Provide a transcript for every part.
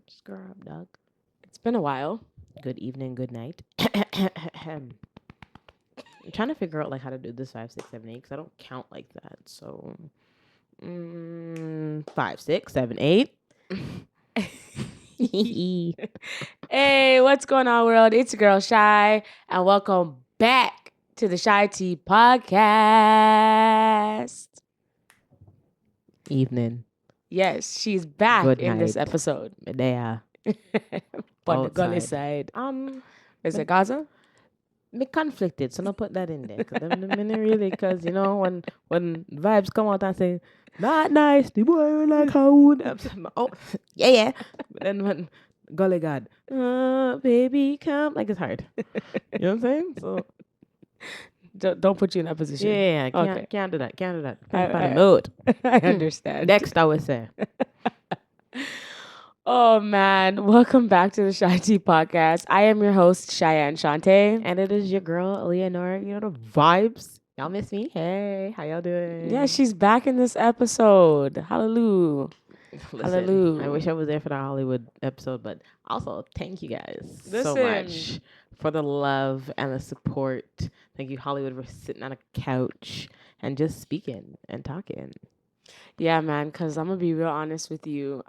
Screw up, dog. It's been a while. Good evening, good night. I'm trying to figure out like how to do this 5, 6, 7, 8 because I don't count like that. So, 5, 6, 7, 8. Hey, what's going on, world? It's your girl Shy, and welcome back to the CheyTea podcast. Evening. Yes, she's back Good in this night. episode. There. But the gully Outside. side. Is it Gaza? Me conflicted, so no put that in there. Cause them really, cause you know when vibes come out and say not nice, the boy like how would oh yeah. But then when golly God, baby come like it's hard. You know what I'm saying? So Don't put you in that position. yeah, Okay. can't do that. Can't I- find a mood. I understand. Next I would say. Oh man, welcome back to the CheyTea podcast. I am your host Cheyenne Shante. And it is your girl Leonora. You know the vibes. Y'all miss me? Hey, how y'all doing? Yeah, she's back in this episode. Hallelujah. Listen, Hallelujah. I wish I was there for the Hollywood episode, but also thank you guys so Listen. much for the love and the support. Thank you, Hollywood, for sitting on a couch and just speaking and talking. Yeah, man, because I'm going to be real honest with you.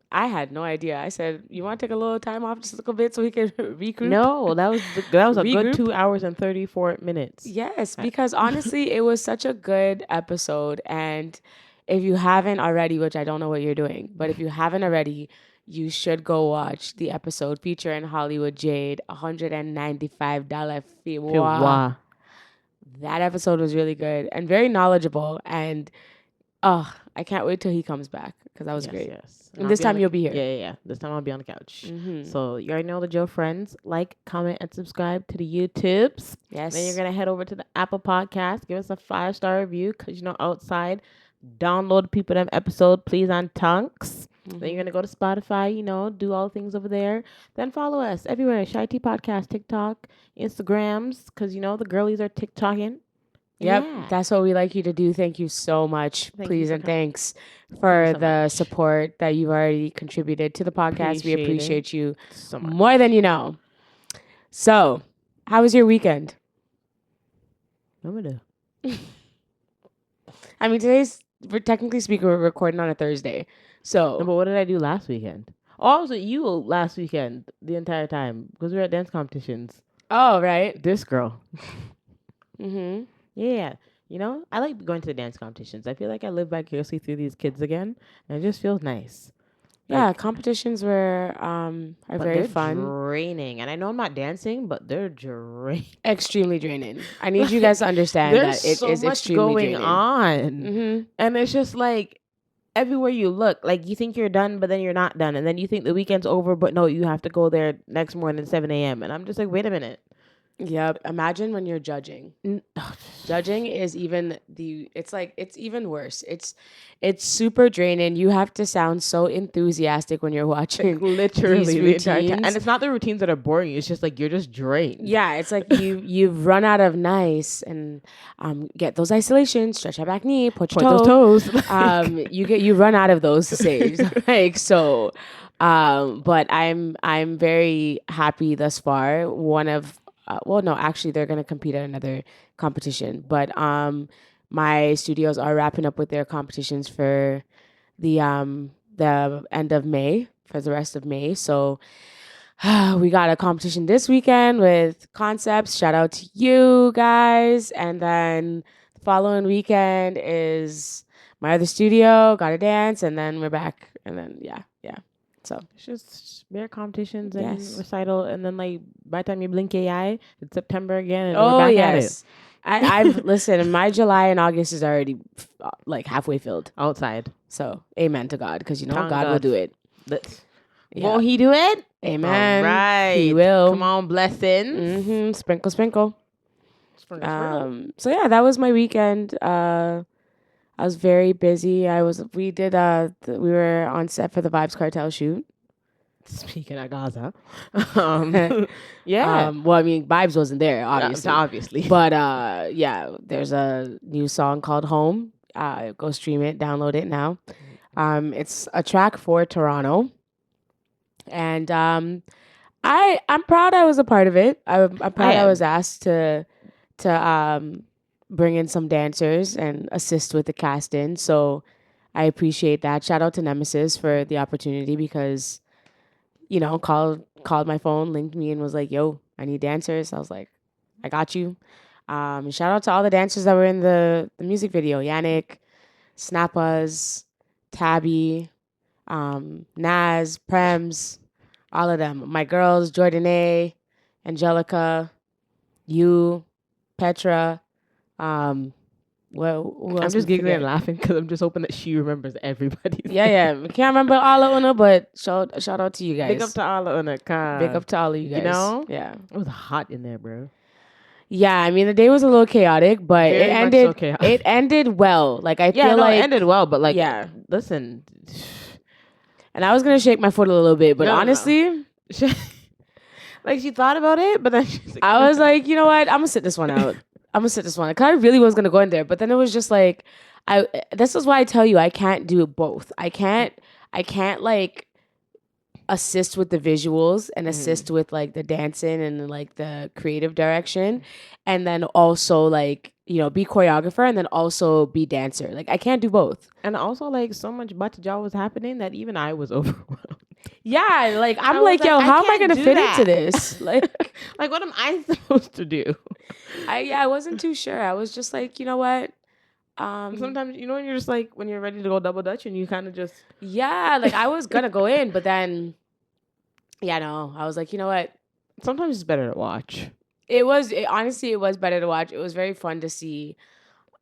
I had no idea. I said, you want to take a little time off just a little bit so we can regroup? No, that was a good Regroup? 2 hours and 34 minutes. Yes, because honestly, it was such a good episode. And if you haven't already, which I don't know what you're doing, but if you haven't already, you should go watch the episode featuring Hollywood Jade, $195 fee. Wow. Wow. That episode was really good and very knowledgeable. And I can't wait till he comes back because that was Yes, great. yes. And this time you'll be here. Yeah. This time I'll be on the couch. Mm-hmm. So you already know the Joe friends. Like, comment, and subscribe to the YouTubes. Yes. Then you're going to head over to the Apple Podcast. Give us a 5-star review because, outside, download people them episode, please, on Tonks. Mm-hmm. Then you're going to go to Spotify, do all things over there. Then follow us everywhere. CheyTea Podcast, TikTok, Instagrams, because, the girlies are TikToking. Yep, Yeah. that's what we like you to do. Thank you so much. Thank Please you for and coming. thanks for so the much. support that you've already contributed to the podcast. We appreciate you So much. more than you know. So, how was your weekend? What am I do? I mean, we're technically speaking, we're recording on a Thursday. So, No, but what did I do last weekend? Oh, I was with you last weekend the entire time because we were at dance competitions. oh, right. This girl. Mm-hmm. Yeah. I like going to the dance competitions. I feel like I live vicariously through these kids again, and it just feels nice. Yeah, Like, competitions are but very they're fun. draining. And I know I'm not dancing, but they're draining. Extremely draining. I need you guys to understand There's that it so is much extremely going draining. on. Mm-hmm. And it's just like everywhere you look, like you think you're done, but then you're not done. And then you think the weekend's over, but no, you have to go there next morning at 7 a.m. And I'm just like, wait a minute. Yep. Imagine when you're judging. Judging is it's even worse. It's super draining. You have to sound so enthusiastic when you're watching. Like, literally these the entire time. routines. And it's not the routines that are boring. It's just like you're just drained. Yeah, it's like you've run out of nice and get those isolations, stretch your back knee, point your Point toe. those toes. You run out of those saves. Like so. But I'm very happy thus far. Actually, they're gonna compete at another competition. But my studios are wrapping up with their competitions for the end of May, for the rest of May. So we got a competition this weekend with Concepts. Shout out to you guys. And then the following weekend is my other studio, Gotta Dance, and then we're back. And then yeah. So It's just bare competitions and Yes. recital. And then like by the time you blink your eye, it's September again. And oh we're back at it. yes. I've listen. My July and August is already like halfway filled. Outside. So amen to God, because Thank God will God. do it. Let's. Yeah. Won't he do it? Amen. All right. He will. Come on, blessings. Mm-hmm. Sprinkle, sprinkle. Sprinkle, sprinkle. So yeah, that was my weekend. I was very busy. We were on set for the Vibes Cartel shoot. Speaking of Gaza, yeah, Well, I mean, Vibes wasn't there, obviously. obviously, But yeah, there's a new song called Home. Go stream it, download it now. It's a track for Toronto. And I'm proud I was a part of it. I'm proud I am. was asked to bring in some dancers and assist with the casting. So I appreciate that. Shout out to Nemesis for the opportunity because, called my phone, linked me, and was like, "Yo, I need dancers." I was like, "I got you." Shout out to all the dancers that were in the music video: Yannick, Snappas, Tabby, Naz, Prems, all of them. My girls, Jordanae, Angelica, you, Petra. Who I'm else just we giggling and forget? laughing because I'm just hoping that she remembers everybody. Yeah. Can't remember all of them, but shout out to you guys. Big up to all of them. Big up to all of you guys. You know, Yeah. it was hot in there, bro. Yeah, I mean the day was a little chaotic, but Very it much ended. so chaotic. It ended well. Like I feel it like ended well, but like, yeah. listen. And I was gonna shake my foot a little bit, but No. honestly, like she thought about it, but then she's like, I was like, you know what? I'm gonna sit this one out. Cause I really was gonna go in there, but then it was just like, this is why I tell you I can't do both. I can't like assist with the visuals and assist with like the dancing and like the creative direction, and then also like be choreographer and then also be dancer. Like I can't do both. And also like so much batija was happening that even I was overwhelmed. Yeah, like I'm I like, was yo, like, I how am I can't gonna do fit that. into this? Like, like what am I supposed to do? I wasn't too sure. I was just like, you know what? Sometimes when you're just like when you're ready to go double dutch and you kind of just like I was gonna go in, but then no, I was like, you know what? Sometimes it's better to watch. Honestly, it was better to watch. It was very fun to see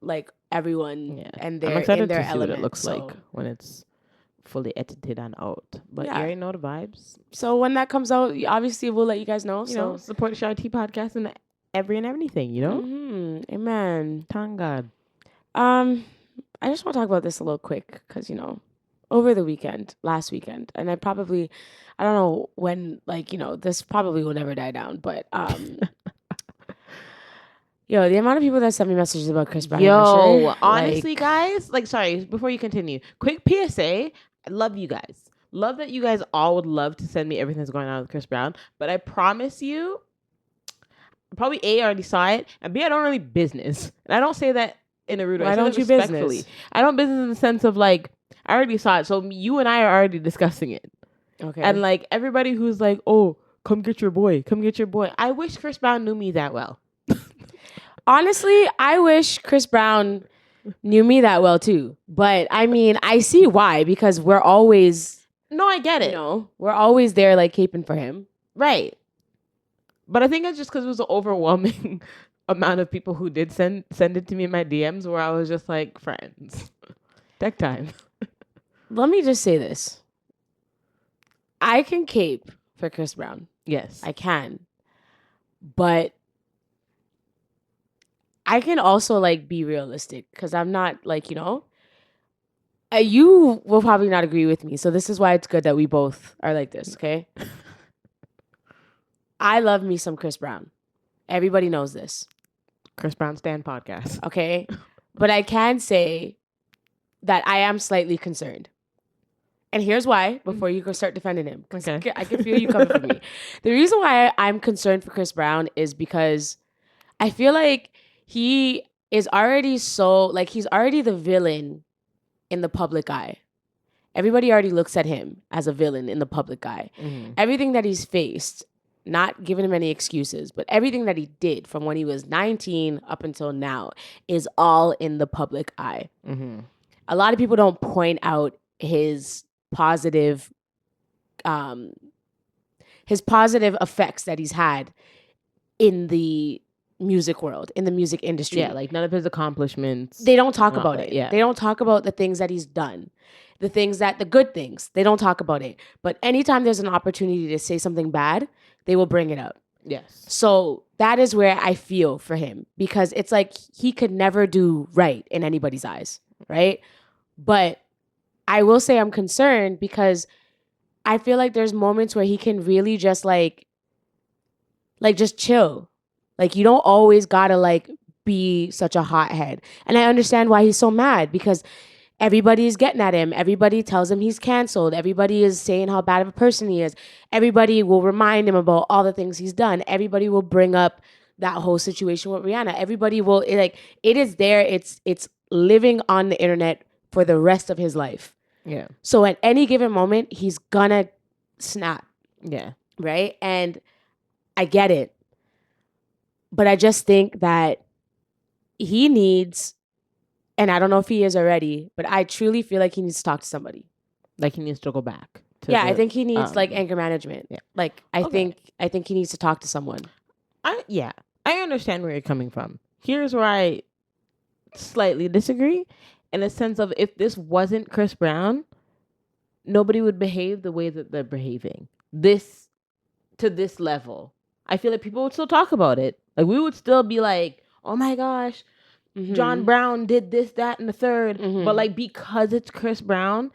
like everyone and I'm their excited in their to see element. what it looks like when it's fully edited and out. But you already know the vibes. So when that comes out, obviously we'll let you guys know. You know, support the CheyTea podcast and everything. You know, amen. Thank God. I just want to talk about this a little quick because over the last weekend, and I don't know when, like this probably will never die down, but the amount of people that sent me messages about Chris Brown. Honestly, guys, sorry, before you continue, quick PSA. I love you guys. Love that you guys all would love to send me everything that's going on with Chris Brown. But I promise you, probably A, I already saw it, and B, I don't really business. And I don't say that in a rude way. Why don't you business? I don't business in the sense of like, I already saw it. So you and I are already discussing it. Okay. And like everybody who's like, oh, come get your boy. I wish Chris Brown knew me that well. Honestly, I wish Chris Brown knew me that well too. But I mean, I see why, because we're always... No, I get it. We're always there like caping for him. Right. But I think it's just because it was an overwhelming amount of people who did send it to me in my DMs where I was just like, friends. Tech time. Let me just say this. I can cape for Chris Brown. Yes. I can. But I can also like be realistic because I'm not like, you will probably not agree with me. So this is why it's good that we both are like this, okay? I love me some Chris Brown. Everybody knows this. Chris Brown Stan podcast. Okay? But I can say that I am slightly concerned. And here's why, before you go start defending him. Okay. I can feel you coming for me. The reason why I'm concerned for Chris Brown is because I feel like he is already he's already the villain in the public eye. Everybody already looks at him as a villain in the public eye. Mm-hmm. Everything that he's faced, not giving him any excuses, but everything that he did from when he was 19 up until now is all in the public eye. Mm-hmm. A lot of people don't point out his positive effects that he's had in the music world, in the music industry. Yeah, like none of his accomplishments. They don't talk about it. Yeah. They don't talk about the things that he's done. The good things. They don't talk about it. But anytime there's an opportunity to say something bad, they will bring it up. Yes. So that is where I feel for him because it's like he could never do right in anybody's eyes. right? But I will say I'm concerned because I feel like there's moments where he can really just just chill. Like you don't always gotta like be such a hothead. And I understand why he's so mad because everybody is getting at him. Everybody tells him he's canceled. Everybody is saying how bad of a person he is. Everybody will remind him about all the things he's done. Everybody will bring up that whole situation with Rihanna. Everybody will it is there. It's living on the internet for the rest of his life. Yeah. So at any given moment, he's gonna snap. Yeah. Right? And I get it. But I just think that he needs, and I don't know if he is already, but I truly feel like he needs to talk to somebody. Like he needs to go back. I think he needs like anger management. Yeah. Like I think he needs to talk to someone. I understand where you're coming from. Here's where I slightly disagree, in a sense of if this wasn't Chris Brown, nobody would behave the way that they're behaving. This to this level. I feel like people would still talk about it. Like we would still be like, oh my gosh, John Brown did this, that, and the third. But like because it's Chris Brown,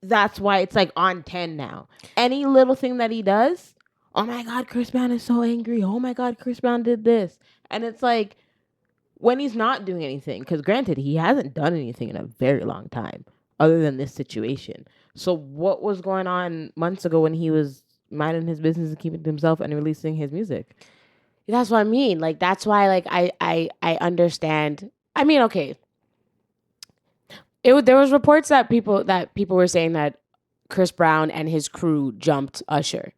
that's why it's like on 10 now. Any little thing that he does, oh my God, Chris Brown is so angry. Oh my God, Chris Brown did this. And it's like when he's not doing anything, because granted, he hasn't done anything in a very long time other than this situation. So what was going on months ago when he was minding his business and keeping to himself and releasing his music? That's what I mean. Like that's why like I understand. I mean, okay. There was reports that people were saying that Chris Brown and his crew jumped Usher,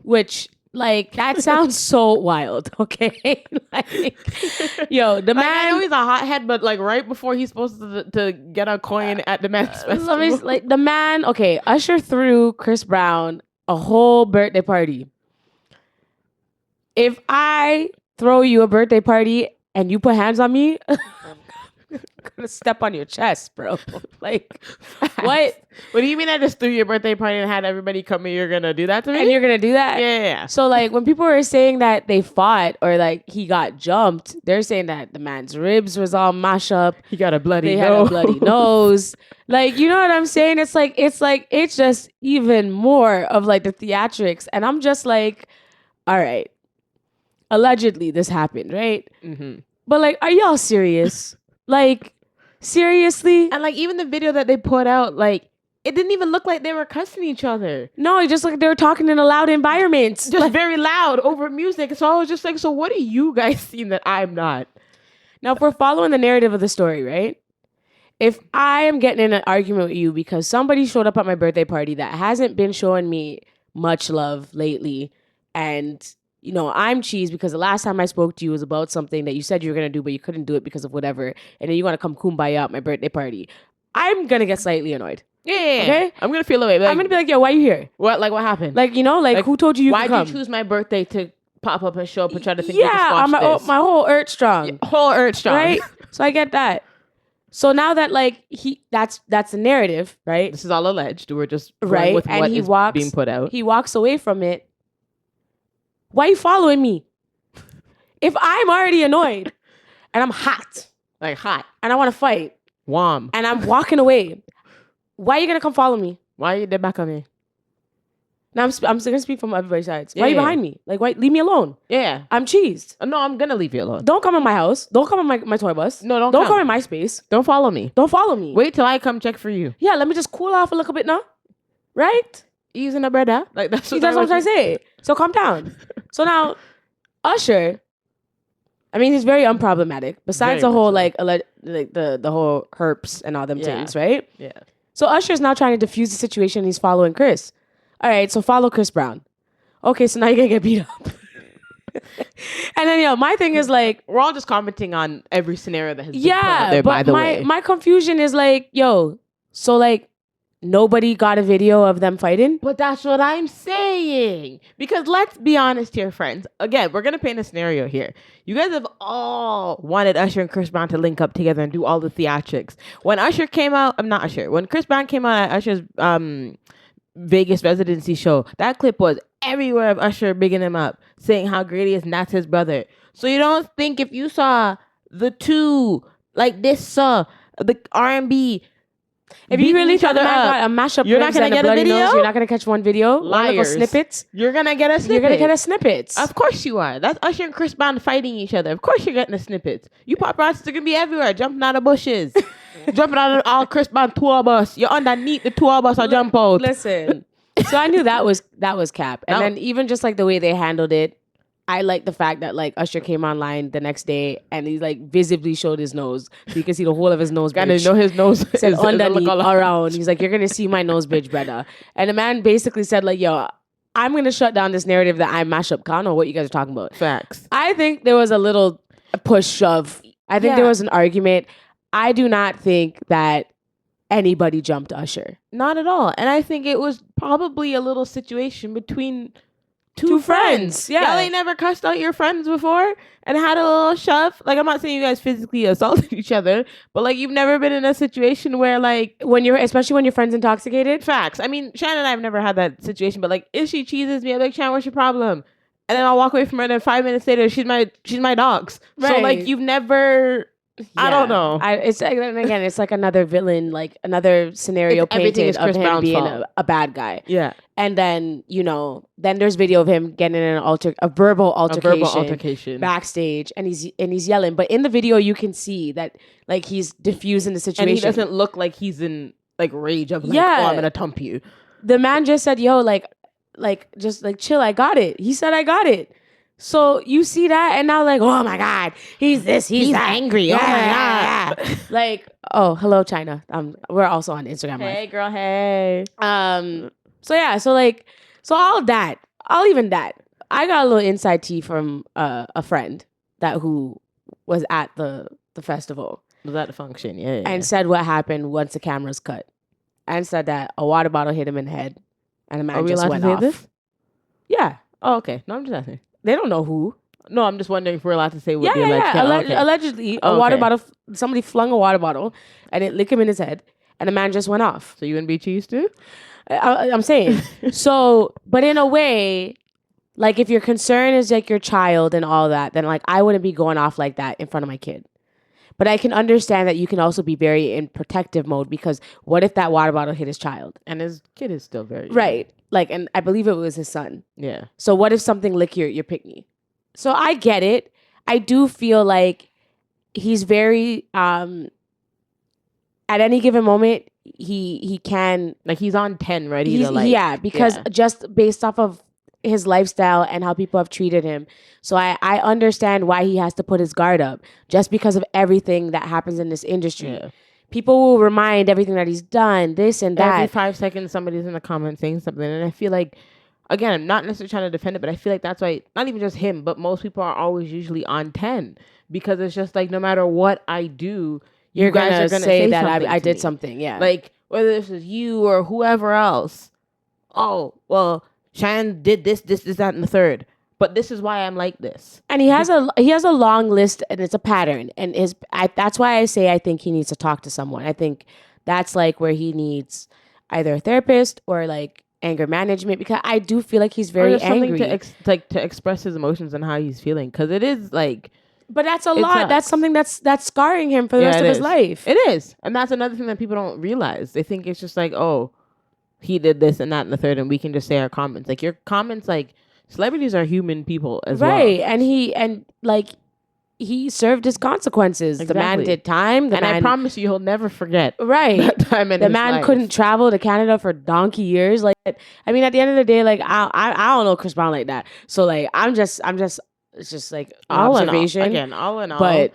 which like that sounds so wild. Okay, like yo, the man. I know he's a hothead, but like right before he's supposed to get a coin at the Men's Festival, like the man. Okay, Usher threw Chris Brown a whole birthday party. If I throw you a birthday party and you put hands on me, I'm gonna step on your chest, bro. Like, what? What do you mean I just threw your birthday party and had everybody come and you're gonna do that to me? And you're gonna do that? Yeah. So like when people were saying that they fought or like he got jumped, they're saying that the man's ribs was all mashed up. He got a bloody nose. Had a bloody nose. Like, you know what I'm saying? It's just even more of like the theatrics. And I'm just like, all right. Allegedly this happened, right? But like, are y'all serious? Like, seriously? And like even the video that they put out, like it didn't even look like they were cussing each other. No, it just like they were talking in a loud environment, just like, very loud over music. So I was just like, so what are you guys seeing that I'm not? Now, if we're following the narrative of the story, right? If I am getting in an argument with you because somebody showed up at my birthday party that hasn't been showing me much love lately, and you know, I'm cheese because the last time I spoke to you was about something that you said you were going to do, but you couldn't do it because of whatever. And then you want to come kumbaya at my birthday party. I'm going to get slightly annoyed. Yeah. Okay? I'm going to feel away. Like, I'm going to be like, yo, why are you here? What happened? Like, you know, like who told you why could come? Why'd you choose my birthday to pop up and show up and try to think my whole earth strong. Yeah, whole earth strong. Right? So I get that. So now that like that's the narrative, right? This is all alleged. We're just going with what is being put out. He walks away from it. Why are you following me? If I'm already annoyed and I'm hot, like hot, and I want to fight, warm, and I'm walking away, why are you gonna come follow me? Why are you there back on me? Now I'm gonna speak from everybody's sides. Why are you behind me? Like, why? Leave me alone. Yeah, I'm cheesed. No, I'm gonna leave you alone. Don't come in my house. Don't come in my toy bus. No, don't come in my space. Don't follow me. Don't follow me. Wait till I come check for you. Yeah, let me just cool off a little bit now. Right? Using a brother. Like that's what I'm trying to say. So calm down. So now, Usher, I mean, he's very unproblematic. Besides the whole like the whole herps and all them things, right? Yeah. So Usher's now trying to diffuse the situation. He's following Chris. All right, so follow Chris Brown. Okay, so now you're gonna get beat up. And then my thing is like, we're all just commenting on every scenario that has been put out there, by the way. My confusion is like, so like nobody got a video of them fighting? But that's what I'm saying. Because let's be honest here, friends. Again, we're going to paint a scenario here. You guys have all wanted Usher and Chris Brown to link up together and do all the theatrics. When Usher came out, when Chris Brown came out at Usher's Vegas residency show, that clip was everywhere of Usher bigging him up, saying how great he is and that's his brother. So you don't think if you saw the two, like this the R&B. If you really each thought other the man up, got a mashup, you're not ribs gonna and a get a bloody video. nose, you're not gonna catch one video. One little Liars. snippets. You're gonna get a snippet. You're gonna get a snippets. Of course you are. That's Usher and Chris Brown fighting each other. Of course you're getting the snippets. You paparazzis are gonna be everywhere, jumping out of bushes, jumping out of all Chris Brown tour bus. You're underneath the tour bus or jump out. Listen, so I knew that was cap, and then even just like the way they handled it, I like the fact that like Usher came online the next day and he like visibly showed his nose. So you can see the whole of his nose. Gotta know his nose. Said underneath, around. He's like, you're gonna see my nose bridge, brother. And the man basically said like, yo, I'm gonna shut down this narrative that I mash up. I don't know what you guys are talking about. Facts. I think there was a little push shove. I think there was an argument. I do not think that anybody jumped Usher. Not at all. And I think it was probably a little situation between two friends. Yeah. Y'all ain't never cussed out your friends before and had a little shove. Like, I'm not saying you guys physically assaulted each other, but like you've never been in a situation where like especially when your friend's intoxicated. Facts. I mean, Shannon and I have never had that situation, but like if she cheeses me, I'm like, Shannon, what's your problem? And then I'll walk away from her and then 5 minutes later she's my dogs. Right. So like you've never I don't know. It's again, it's like another villain, like another scenario painted of him being a bad guy. Yeah. And then, then there's video of him getting in a verbal altercation backstage, and he's yelling. But in the video, you can see that like he's diffusing the situation. And he doesn't look like he's in like rage of like, oh, I'm gonna thump you. The man just said, yo, just chill, I got it. He said, I got it. So you see that, and now like, oh my God, he's that. Angry. Yeah, oh my God. Like, oh, hello, China. We're also on Instagram. Hey, Live. Girl, hey. So yeah, so all that, even that, I got a little inside tea from a friend who was at the festival. Was at the function, yeah. And said what happened once the cameras cut, and said that a water bottle hit him in the head, and the man just went off. This? Yeah. Oh, okay. No, I'm just asking. They don't know who. No, I'm just wondering if we're allowed to say what the alleged. Allegedly, a water bottle. Somebody flung a water bottle, and it licked him in his head, and the man just went off. So you wouldn't be cheesed too? I'm saying. So, but in a way, like if your concern is like your child and all that, then like I wouldn't be going off like that in front of my kid. But I can understand that you can also be very in protective mode, because what if that water bottle hit his child? And his kid is still very right. Like, and I believe it was his son. Yeah. So what if something lick your pickney? So I get it. I do feel like he's very at any given moment he can, like, he's on 10 ready to like, yeah, because just based off of his lifestyle and how people have treated him. So I understand why he has to put his guard up, just because of everything that happens in this industry. Yeah. People will remind everything that he's done, this and that. Every 5 seconds, somebody's in the comments saying something. And I feel like, again, I'm not necessarily trying to defend it, but I feel like that's why, not even just him, but most people are always usually on 10. Because it's just like, no matter what I do, you guys are going to say that I did something. Yeah. Like, whether this is you or whoever else. Oh, well, Cheyenne did this, that, and the third. But this is why I'm like this. And he has a long list, and it's a pattern. And that's why I say I think he needs to talk to someone. I think that's like where he needs either a therapist or like anger management, because I do feel like he's very angry. Something to express his emotions and how he's feeling, because it is like. But that's a lot. Sucks. That's something that's scarring him for the rest of his life. It is, and that's another thing that people don't realize. They think it's just like, oh, he did this and that and the third, and we can just say our comments. Like your comments, like. Celebrities are human people as well. Right. And he served his consequences. Exactly. The man did time. I promise you he'll never forget. Right. That time in the his man life. Couldn't travel to Canada for donkey years. Like, I mean, at the end of the day, like I don't know Chris Brown like that. So like it's just like observation. All in all, but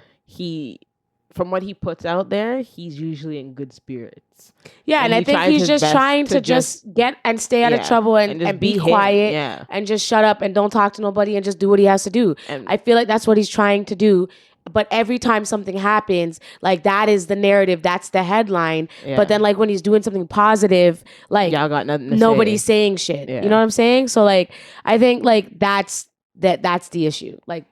from what he puts out there, he's usually in good spirits. Yeah, and I think he's just trying to just get and stay out of trouble and be quiet and just shut up and don't talk to nobody and just do what he has to do. And I feel like that's what he's trying to do. But every time something happens, like that is the narrative, that's the headline. Yeah. But then like when he's doing something positive, like y'all got nothing to nobody's say. saying shit. Yeah. You know what I'm saying? So like I think like that's the issue. Like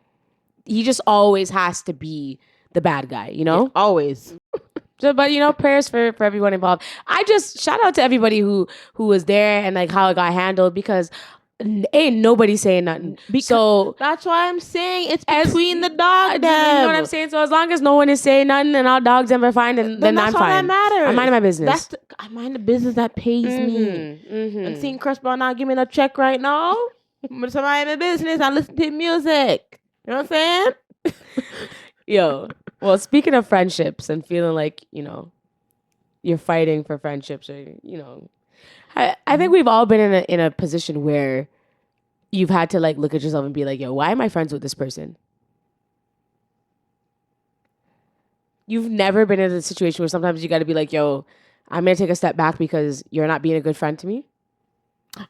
he just always has to be the bad guy, you know? Yeah, always. So, but prayers for everyone involved. I just shout out to everybody who was there and like how it got handled, because Ain't nobody saying nothing. So That's why I'm saying it's as between the dog you them. know what I'm saying. So as long as no one is saying nothing and all dogs them are fine, then I'm that's all fine. that matters. I'm minding my business. I mind the business that pays me. And seeing Chris Brown not giving a check right now, but somebody in my business, I listen to music. You know what I'm saying? Yo, well, speaking of friendships and feeling like, you're fighting for friendships, or, I think we've all been in a position where you've had to like look at yourself and be like, yo, why am I friends with this person? You've never been in a situation where sometimes you got to be like, yo, I'm going to take a step back because you're not being a good friend to me.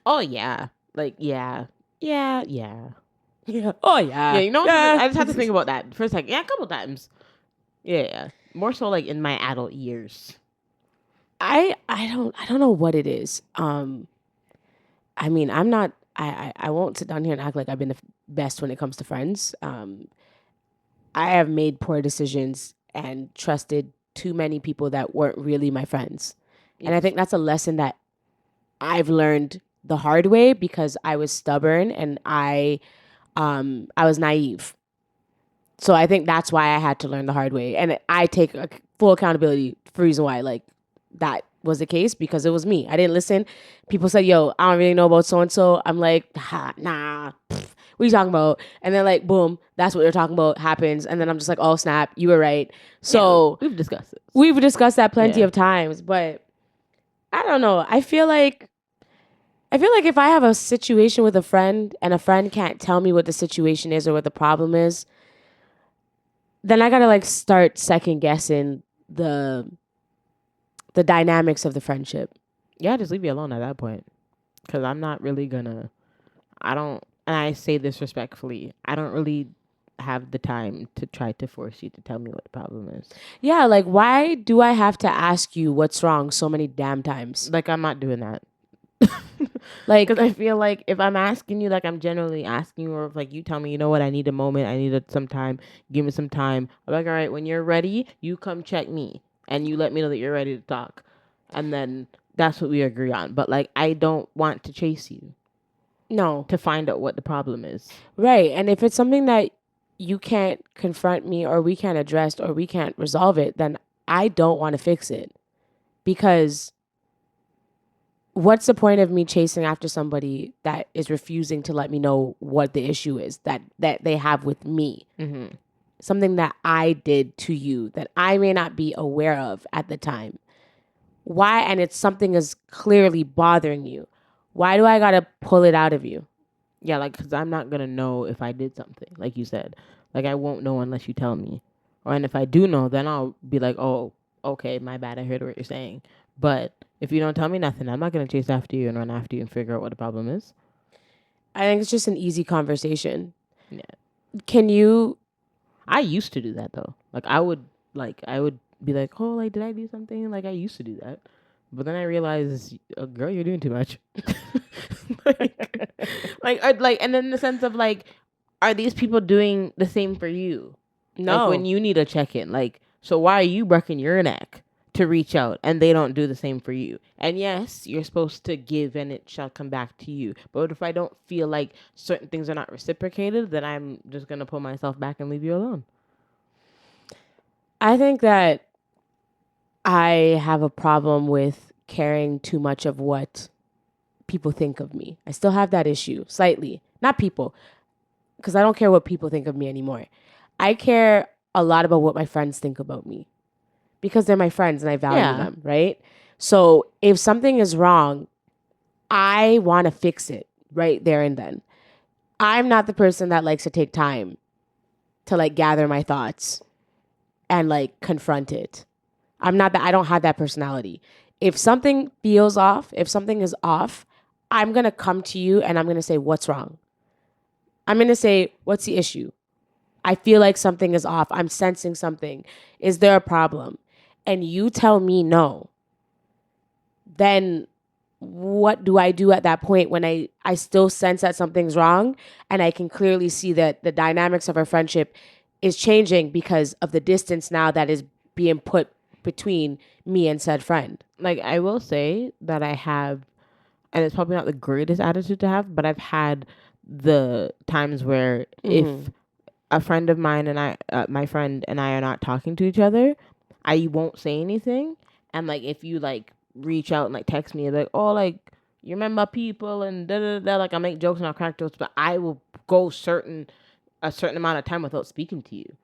Oh, yeah. Like, yeah. Yeah. Yeah. Oh, yeah. Yeah, you know, Yeah. I just had to think about that for a second. Yeah, a couple times. Yeah. More so like in my adult years. I don't know what it is. I mean, I'm not. I won't sit down here and act like I've been the best when it comes to friends. I have made poor decisions and trusted too many people that weren't really my friends, and I think that's a lesson that I've learned the hard way because I was stubborn and I was naive. So I think that's why I had to learn the hard way, and I take full accountability for the reason why like that was the case because it was me. I didn't listen. People said, "Yo, I don't really know about so and so." I'm like, nah. Pff, what are you talking about? And then like, boom, that's what you're talking about happens, and then I'm just like, oh snap, you were right. So yeah, we've discussed it. We've discussed that plenty of times, but I don't know. I feel like if I have a situation with a friend and a friend can't tell me what the situation is or what the problem is, then I gotta like start second guessing the dynamics of the friendship. Yeah, just leave me alone at that point. Because I'm not really gonna. And I say this respectfully, I don't really have the time to try to force you to tell me what the problem is. Yeah, like why do I have to ask you what's wrong so many damn times? Like, I'm not doing that. Like, because I feel like if I'm asking you, like I'm generally asking you, or if like you tell me, you know what, I need a moment, I need some time, give me some time. I'm like, all right, when you're ready, you come check me, and you let me know that you're ready to talk, and then that's what we agree on. But like, I don't want to chase you. No. To find out what the problem is. Right, and if it's something that you can't confront me, or we can't address, or we can't resolve it, then I don't want to fix it, because what's the point of me chasing after somebody that is refusing to let me know what the issue is that they have with me? Mm-hmm. Something that I did to you that I may not be aware of at the time. Why? And it's something is clearly bothering you. Why do I gotta pull it out of you? Yeah, like, because I'm not gonna know if I did something, like you said. Like, I won't know unless you tell me. And if I do know, then I'll be like, oh, okay, my bad, I heard what you're saying. But if you don't tell me nothing, I'm not gonna chase after you and run after you and figure out what the problem is. I think it's just an easy conversation. Yeah. Can you? I used to do that though. Like, I would be like, oh, like, did I do something? Like, I used to do that. But then I realized, girl, you're doing too much. And then the sense of like, are these people doing the same for you? No. Like, when you need a check-in, like, so why are you breaking your neck to reach out and they don't do the same for you? And yes, you're supposed to give and it shall come back to you. But if I don't feel like certain things are not reciprocated, then I'm just gonna pull myself back and leave you alone. I think that I have a problem with caring too much of what people think of me. I still have that issue slightly. Not people, because I don't care what people think of me anymore. I care a lot about what my friends think about me because they're my friends and I value them, right? So if something is wrong, I want to fix it right there and then. I'm not the person that likes to take time to like gather my thoughts and like confront it. I don't have that personality. If something feels off, if something is off, I'm going to come to you and I'm going to say, what's wrong? I'm going to say, what's the issue? I feel like something is off. I'm sensing something. Is there a problem? And you tell me no. Then what do I do at that point when I still sense that something's wrong and I can clearly see that the dynamics of our friendship is changing because of the distance now that is being put between me and said friend? Like, I will say that I have and it's probably not the greatest attitude to have, but I've had the times where if a friend of mine and my friend and I are not talking to each other, I won't say anything. And like, if you like reach out and like text me like, oh, like you remember people and da da da, like I make jokes and I'll crack jokes, but I will go a certain amount of time without speaking to you.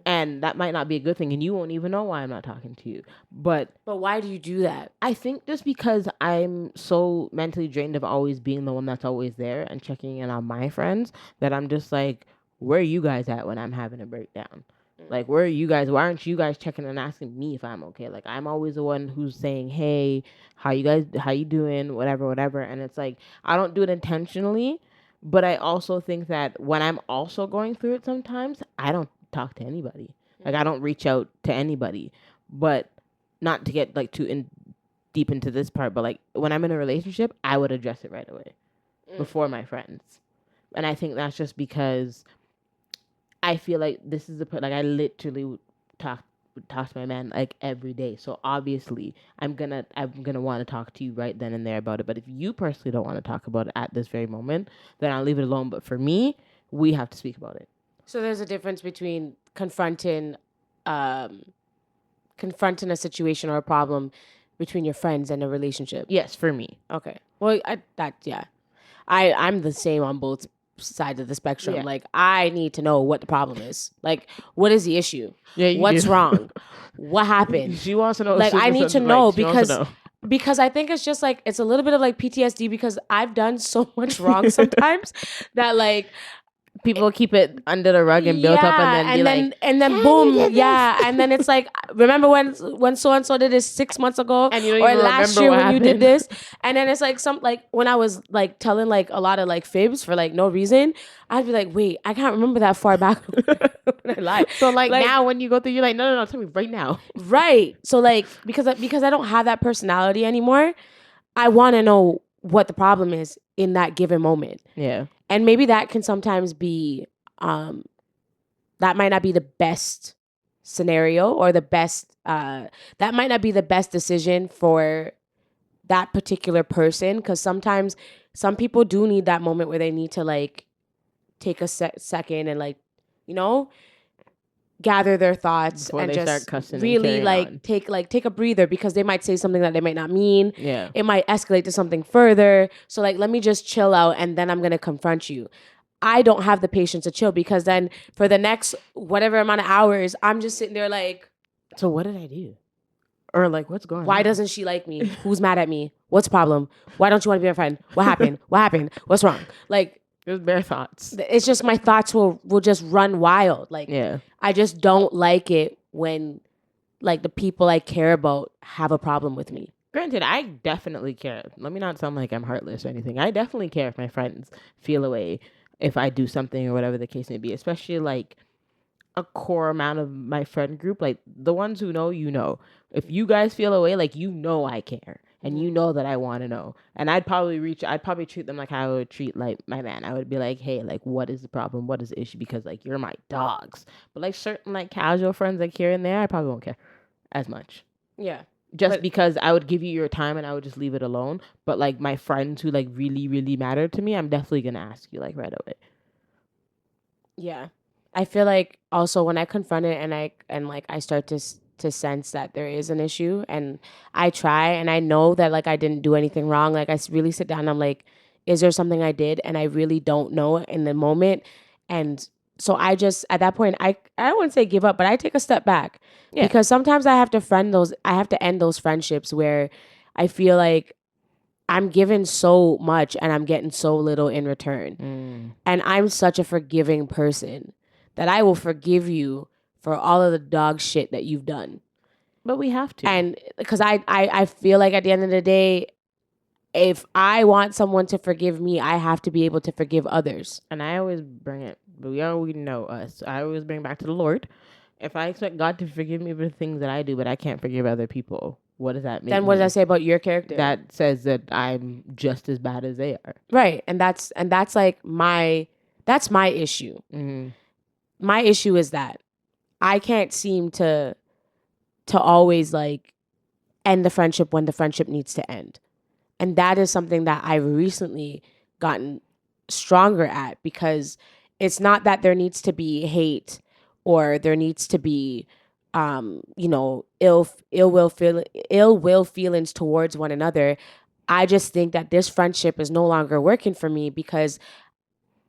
And that might not be a good thing, and you won't even know why I'm not talking to you. But why do you do that? I think just because I'm so mentally drained of always being the one that's always there and checking in on my friends, that I'm just like, where are you guys at when I'm having a breakdown? Like, where are you guys? Why aren't you guys checking and asking me if I'm okay? Like, I'm always the one who's saying, hey, how you doing? Whatever, whatever. And it's like, I don't do it intentionally, but I also think that when I'm also going through it sometimes, I don't talk to anybody. Like, I don't reach out to anybody. But not to get like deep into this part, but like when I'm in a relationship, I would address it right away before my friends. And I think that's just because I feel like this is like I literally would talk to my man like every day. So obviously I'm gonna want to talk to you right then and there about it. But if you personally don't want to talk about it at this very moment, then I'll leave it alone. But for me, we have to speak about it. So there's a difference between um, confronting a situation or a problem between your friends and a relationship. Yes, for me. Okay. Well, I'm the same on both sides of the spectrum. Yeah. Like, I need to know what the problem is. Like, what is the issue? Yeah, you What's do. wrong? What happened? She wants to know. Like, I need to right. know She wants to know. because I think it's just like it's a little bit of like PTSD because I've done so much wrong sometimes that like People keep it under the rug and built up and then and then boom, yeah, and then it's like, remember when so and so did this 6 months ago, and you don't or even last remember year what when happened. you did this, and then it's like like when I was like telling like a lot of like fibs for like no reason, I'd be like, wait, I can't remember that far back when I lied. So like now when you go through, you're like, no, tell me right now. Right. So like because I don't have that personality anymore, I want to know what the problem is in that given moment. Yeah. And maybe that can sometimes be that might not be the best scenario or the best that might not be the best decision for that particular person, because sometimes some people do need that moment where they need to like take a second and like, you know, gather their thoughts Before and they just start cussing really and take a breather, because they might say something that they might not mean. Yeah. It might escalate to something further. So like, let me just chill out and then I'm going to confront you. I don't have the patience to chill, because then for the next whatever amount of hours, I'm just sitting there like, so what did I do? Or like, what's going on? Why doesn't she like me? Who's mad at me? What's the problem? Why don't you want to be my friend? What happened? What happened? What's wrong? Like, just bare thoughts. It's just my thoughts will just run wild. Like, yeah. I just don't like it when like the people I care about have a problem with me. Granted, I definitely care. Let me not sound like I'm heartless or anything. I definitely care if my friends feel away if I do something or whatever the case may be, especially like a core amount of my friend group, like the ones who know, you know. If you guys feel away, like, you know I care and you know that I want to know. And I'd probably treat them like I would treat like my man. I would be like, hey, like, what is the problem? What is the issue? Because like, you're my dogs. But like certain like casual friends like here and there, I probably won't care as much. Yeah. Just because I would give you your time and I would just leave it alone. But like my friends who like really, really matter to me, I'm definitely gonna ask you like right away. Yeah. I feel like also when I confront it and I start to sense that there is an issue, and I try and I know that like I didn't do anything wrong. Like I really sit down and I'm like, is there something I did? And I really don't know in the moment. And so I just, at that point, I wouldn't say give up, but I take a step back. Yeah. Because sometimes I have to end those friendships where I feel like I'm given so much and I'm getting so little in return. And I'm such a forgiving person that I will forgive you for all of the dog shit that you've done. But we have to. And because I feel like at the end of the day, if I want someone to forgive me, I have to be able to forgive others. And I always bring it, we already know us. I always bring it back to the Lord. If I expect God to forgive me for the things that I do, but I can't forgive other people, what does that mean? Then what does that say about your character? That says that I'm just as bad as they are. Right. And that's like that's my issue. My issue is that I can't seem to always like end the friendship when the friendship needs to end. And that is something that I've recently gotten stronger at, because it's not that there needs to be hate or there needs to be ill will feelings towards one another. I just think that this friendship is no longer working for me because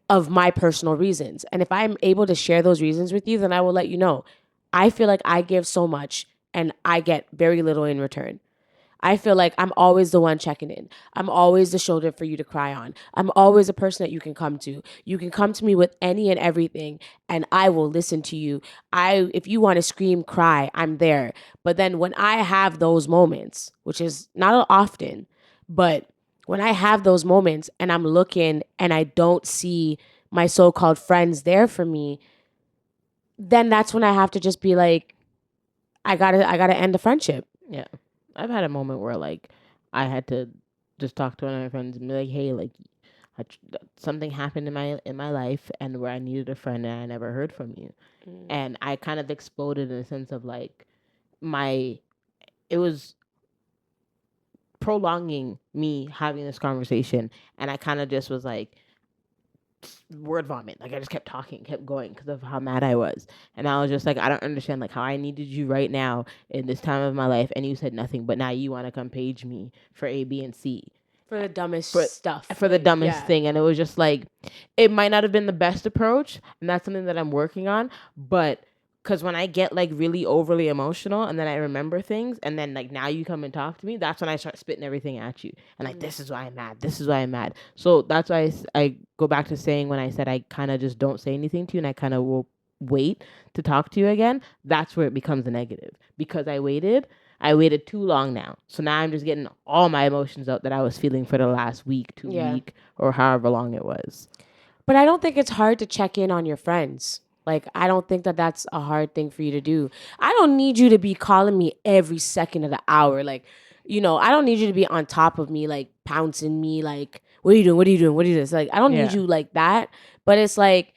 of my personal reasons. And if I'm able to share those reasons with you, then I will let you know. I feel like I give so much and I get very little in return. I feel like I'm always the one checking in. I'm always the shoulder for you to cry on. I'm always a person that you can come to. You can come to me with any and everything and I will listen to you. If you want to scream, cry, I'm there. But then when I have those moments, which is not often, but when I have those moments and I'm looking and I don't see my so-called friends there for me, then that's when I have to just be like, I gotta end the friendship. Yeah. I've had a moment where like I had to just talk to one of my friends and be like, hey, like something happened in my life and where I needed a friend and I never heard from you. And I kind of exploded in a sense of like it was prolonging me having this conversation, and I kind of just was like word vomit. Like I just kept talking, kept going because of how mad I was. And I was just like, I don't understand like how I needed you right now in this time of my life and you said nothing, but now you want to come page me for A, B, and C. For the dumbest stuff. For the dumbest thing. And it was just like, it might not have been the best approach. And that's something that I'm working on. But because when I get like really overly emotional and then I remember things and then like now you come and talk to me, that's when I start spitting everything at you. And like, this is why I'm mad. This is why I'm mad. So that's why I go back to saying when I said I kind of just don't say anything to you and I kind of will wait to talk to you again. That's where it becomes a negative because I waited too long now. So now I'm just getting all my emotions out that I was feeling for the last week, 2 week, or however long it was. But I don't think it's hard to check in on your friends. Like, I don't think that that's a hard thing for you to do. I don't need you to be calling me every second of the hour. Like, I don't need you to be on top of me, like pouncing me, like, what are you doing? What are you doing? What are you doing? It's like, I don't need you like that. But it's like,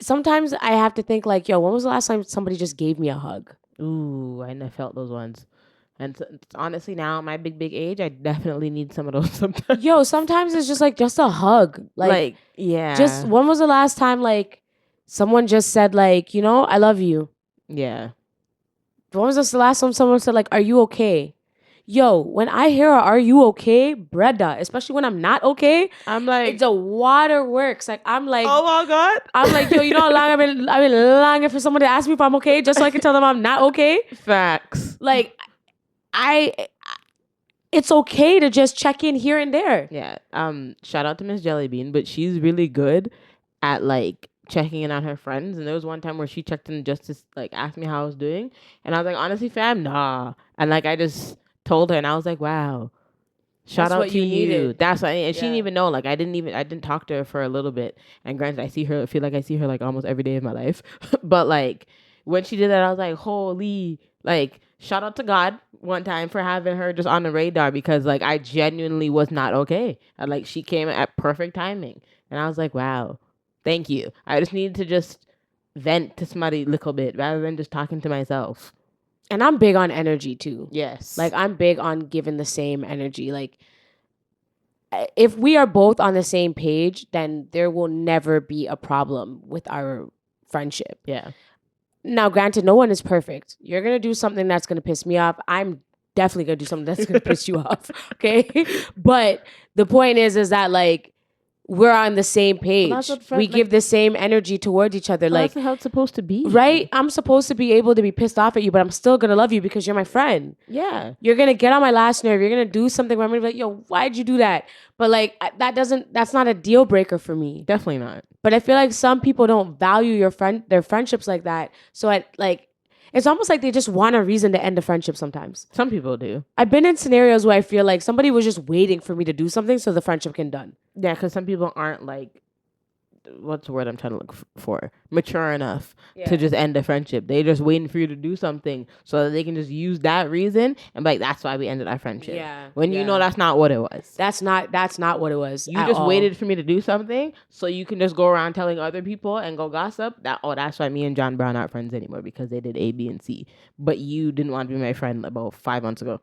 sometimes I have to think like, yo, when was the last time somebody just gave me a hug? Ooh, I never felt those ones. And honestly, now at my big age, I definitely need some of those sometimes. Yo, sometimes it's just like just a hug. Like yeah. Just when was the last time like someone just said like, I love you? Yeah. When was the last time someone said like, are you okay? Yo, when I hear are you okay, Breda, especially when I'm not okay, I'm like, it's a waterworks. Like I'm like, oh my God. I'm like, yo, you know how long I've been longing for someone to ask me if I'm okay, just so I can tell them I'm not okay. Facts. Like it's okay to just check in here and there. Yeah. Shout out to Miss Jellybean, but she's really good at like checking in on her friends. And there was one time where she checked in just to like ask me how I was doing, and I was like, honestly, fam, nah. And like I just told her, and I was like, wow. Shout out to you. That's why, and she didn't even know. Like I didn't talk to her for a little bit. And granted, I feel like I see her like almost every day of my life. But like when she did that, I was like, holy, like shout out to God one time for having her just on the radar because like I genuinely was not okay. And like she came at perfect timing, and I was like, wow, thank you. I just needed to just vent to somebody a little bit rather than just talking to myself. And I'm big on energy too. Yes. Like I'm big on giving the same energy. Like if we are both on the same page, then there will never be a problem with our friendship. Yeah. Now, granted, no one is perfect. You're going to do something that's going to piss me off. I'm definitely going to do something that's going to piss you off. Okay. But the point is that like, we're on the same page. We give the same energy towards each other. Like that's how it's supposed to be. Right? I'm supposed to be able to be pissed off at you, but I'm still going to love you because you're my friend. Yeah. You're going to get on my last nerve. You're going to do something where I'm going to be like, yo, why'd you do that? But like, that's not a deal breaker for me. Definitely not. But I feel like some people don't value their friendships like that. So it's almost like they just want a reason to end a friendship sometimes. Some people do. I've been in scenarios where I feel like somebody was just waiting for me to do something so the friendship can done. Yeah, because some people aren't like, what's the word I'm trying to look for? Mature enough to just end a friendship. They're just waiting for you to do something so that they can just use that reason and be like, that's why we ended our friendship. Yeah. When you know that's not what it was. That's not what it was. You just waited for me to do something so you can just go around telling other people and go gossip that, oh, that's why me and John Brown aren't friends anymore because they did A, B, and C. But you didn't want to be my friend about 5 months ago.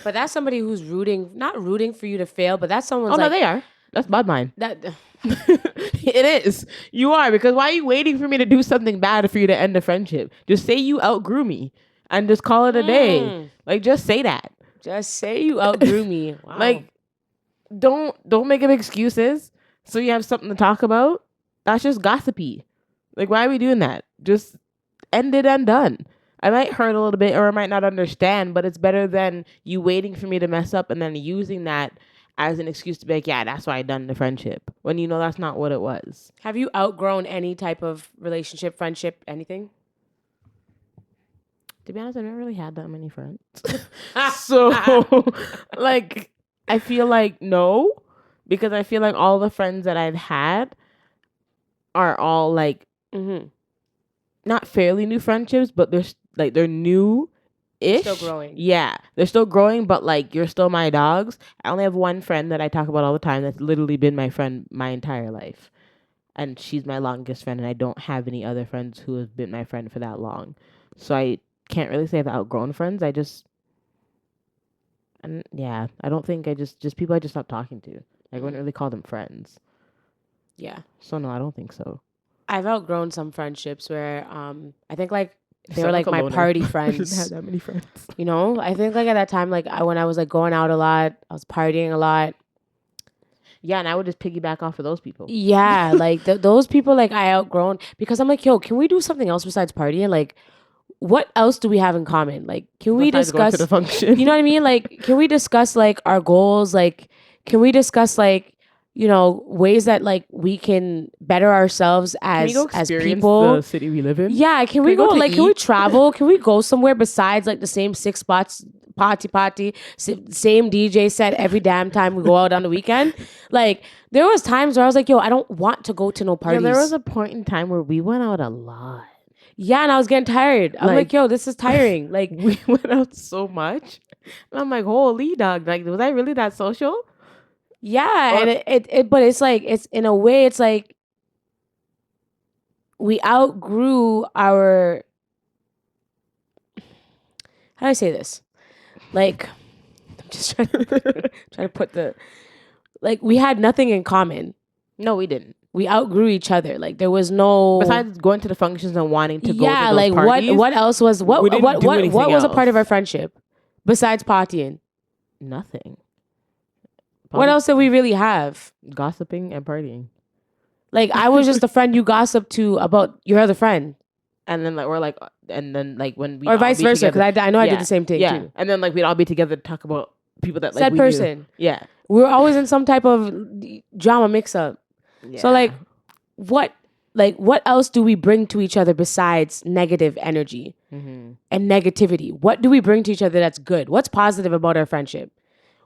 But that's somebody who's not rooting for you to fail, but that's Oh someone's no, like they are. That's bad mind. that. It is. You are, because why are you waiting for me to do something bad for you to end the friendship? Just say you outgrew me and just call it a day. Like, just say that. Just say you outgrew me. Wow. Like, don't make up excuses so you have something to talk about. That's just gossipy. Like, why are we doing that? Just end it and done. I might hurt a little bit or I might not understand, but it's better than you waiting for me to mess up and then using that as an excuse to be like, yeah, that's why I done the friendship. When you know that's not what it was. Have you outgrown any type of relationship, friendship, anything? To be honest, I've never really had that many friends. So, like, I feel like no, because I feel like all the friends that I've had are all like not fairly new friendships, but they're new ish. Still growing. Yeah. They're still growing, but like you're still my dogs. I only have one friend that I talk about all the time that's literally been my friend my entire life. And she's my longest friend, and I don't have any other friends who have been my friend for that long. So I can't really say I've outgrown friends. I don't think just people I just stopped talking to. I wouldn't really call them friends. Yeah. So no, I don't think so. I've outgrown some friendships where I think like they were like my party friends. I didn't have that many friends. You know, I think like at that time, like when I was like going out a lot, I was partying a lot. Yeah, and I would just piggyback off of those people. Yeah, like those people, like I outgrown because I'm like, yo, can we do something else besides partying? Like, what else do we have in common? Like, can we Besides going discuss to the function? You know what I mean? Like, can we discuss like our goals? Like, can we discuss like ways that like we can better ourselves as people? The city we live in. Yeah, can we go like can we travel? Can we go somewhere besides like the same 6 spots? Party, same DJ set every damn time we go out on the weekend. Like there was times where I was like, yo, I don't want to go to no parties. Yeah, there was a point in time where we went out a lot. Yeah, and I was getting tired. I'm like, yo, this is tiring. Like we went out so much. And I'm like, holy dog. Like, was I really that social? Yeah, and it but it's like it's in a way it's like we outgrew our how do I say this? Like I'm just trying to put the like we had nothing in common. No, we didn't. We outgrew each other. Like there was no besides going to the functions and wanting to go to those like parties, what else was what was a part of our friendship besides partying? Nothing. What else did we really have? Gossiping and partying. Like I was just a friend you gossiped to about your other friend. And then when we or vice versa, because I know I did the same thing too. And then like we'd all be together to talk about people that like said we person. Knew. Yeah, we were always in some type of drama mix up. Yeah. So like what else do we bring to each other besides negative energy and negativity? What do we bring to each other that's good? What's positive about our friendship?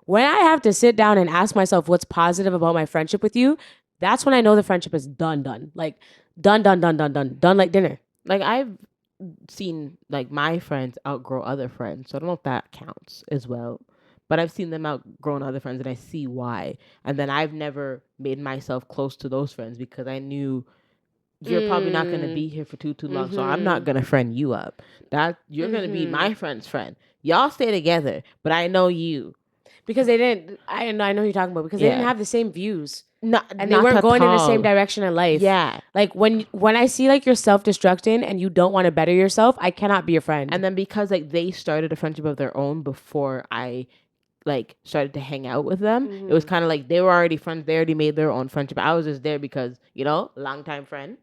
When I have to sit down and ask myself what's positive about my friendship with you, that's when I know the friendship is done. Like done like dinner. Like I've seen like my friends outgrow other friends, so I don't know if that counts as well. But I've seen them outgrown other friends, and I see why. And then I've never made myself close to those friends because I knew you're probably not going to be here for too long, so I'm not going to friend you up. That you're going to be my friend's friend. Y'all stay together, but I know you. Because they didn't, I know who you're talking about, because they didn't have the same views. And they not weren't going in the same direction in life. Yeah. Like when I see like you're self-destructing and you don't want to better yourself, I cannot be your friend. And then because like they started a friendship of their own before I like started to hang out with them, it was kind of like they were already friends. They already made their own friendship. I was just there because, longtime friend.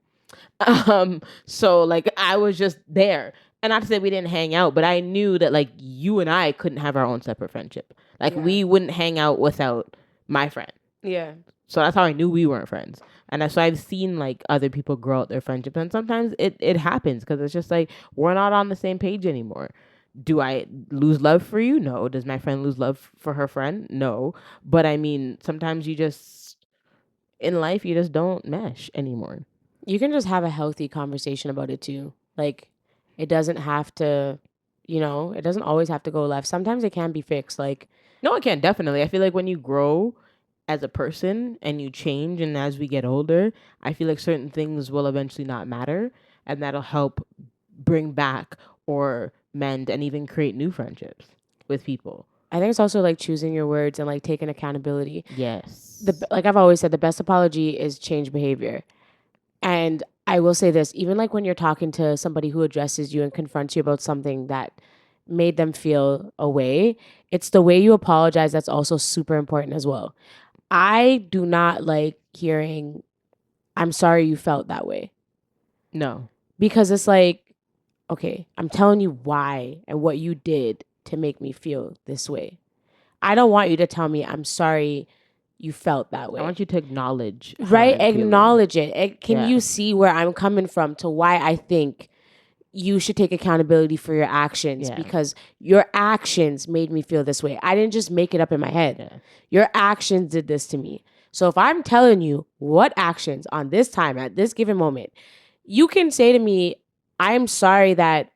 So like I was just there. And not to say we didn't hang out, but I knew that like you and I couldn't have our own separate friendship. Like we wouldn't hang out without my friend. Yeah. So that's how I knew we weren't friends. And so I've seen like other people grow out their friendships. And sometimes it happens because it's just like we're not on the same page anymore. Do I lose love for you? No. Does my friend lose love for her friend? No. But I mean, sometimes in life, you just don't mesh anymore. You can just have a healthy conversation about it too. Like it doesn't have to, it doesn't always have to go left. Sometimes it can be fixed. Like, no, it can definitely. I feel like when you grow as a person and you change, and as we get older, I feel like certain things will eventually not matter, and that'll help bring back or mend and even create new friendships with people. I think it's also like choosing your words and like taking accountability. Yes. Like I've always said, the best apology is change behavior. And I will say this, even like when you're talking to somebody who addresses you and confronts you about something that made them feel a way, it's the way you apologize that's also super important as well. I do not like hearing, I'm sorry you felt that way. No. Because it's like, okay, I'm telling you why and what you did to make me feel this way. I don't want you to tell me, I'm sorry you felt that way. I want you to acknowledge how right? I'm feeling. Acknowledge it. Can Yeah. you see where I'm coming from to why I think you should take accountability for your actions? Yeah. Because your actions made me feel this way. I didn't just make it up in my head. Yeah. Your actions did this to me. So if I'm telling you what actions on this time at this given moment, you can say to me, I'm sorry that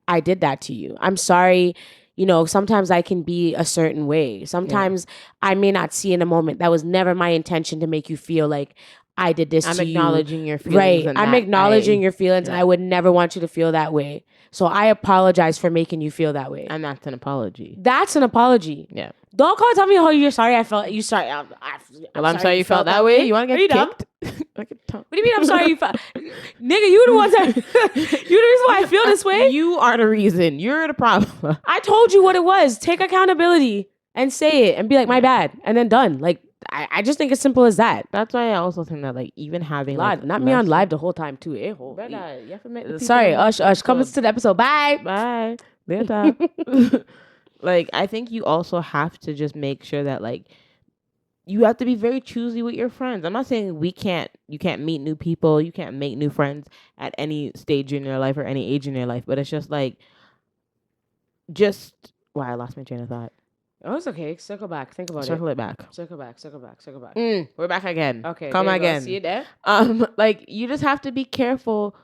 I did that to you. I'm sorry. You know, sometimes I can be a certain way. Sometimes I may not see in a moment. That was never my intention to make you feel like I did this I'm to you. acknowledging your feelings. Right. And I'm that acknowledging your feelings. yeah. And I would never want you to feel that way. So I apologize for making you feel that way. And that's an apology. That's an apology. Yeah. Don't come and tell me how you're sorry I felt. You sorry. I'm sorry you felt that way. You want to get kicked? What do you mean I'm sorry you felt? Nigga, you the one that you the reason why I feel this way. You are the reason. You're the problem. I told you what it was. Take accountability and say it and be like, my bad. And then done. Like, I just think it's simple as that. That's why I also think that like even having live, like, not me on live the whole time too. You have to make the sorry, Ush, come to the episode. Bye. Bye. Later. Like, I think you also have to just make sure that like you have to be very choosy with your friends. I'm not saying you can't meet new people, you can't make new friends at any stage in your life or any age in your life, but it's just like I lost my train of thought. Oh, it's okay. Circle back. Think about Circle it back. Circle back. We're back again. Okay. Come again. See it there? Like you just have to be careful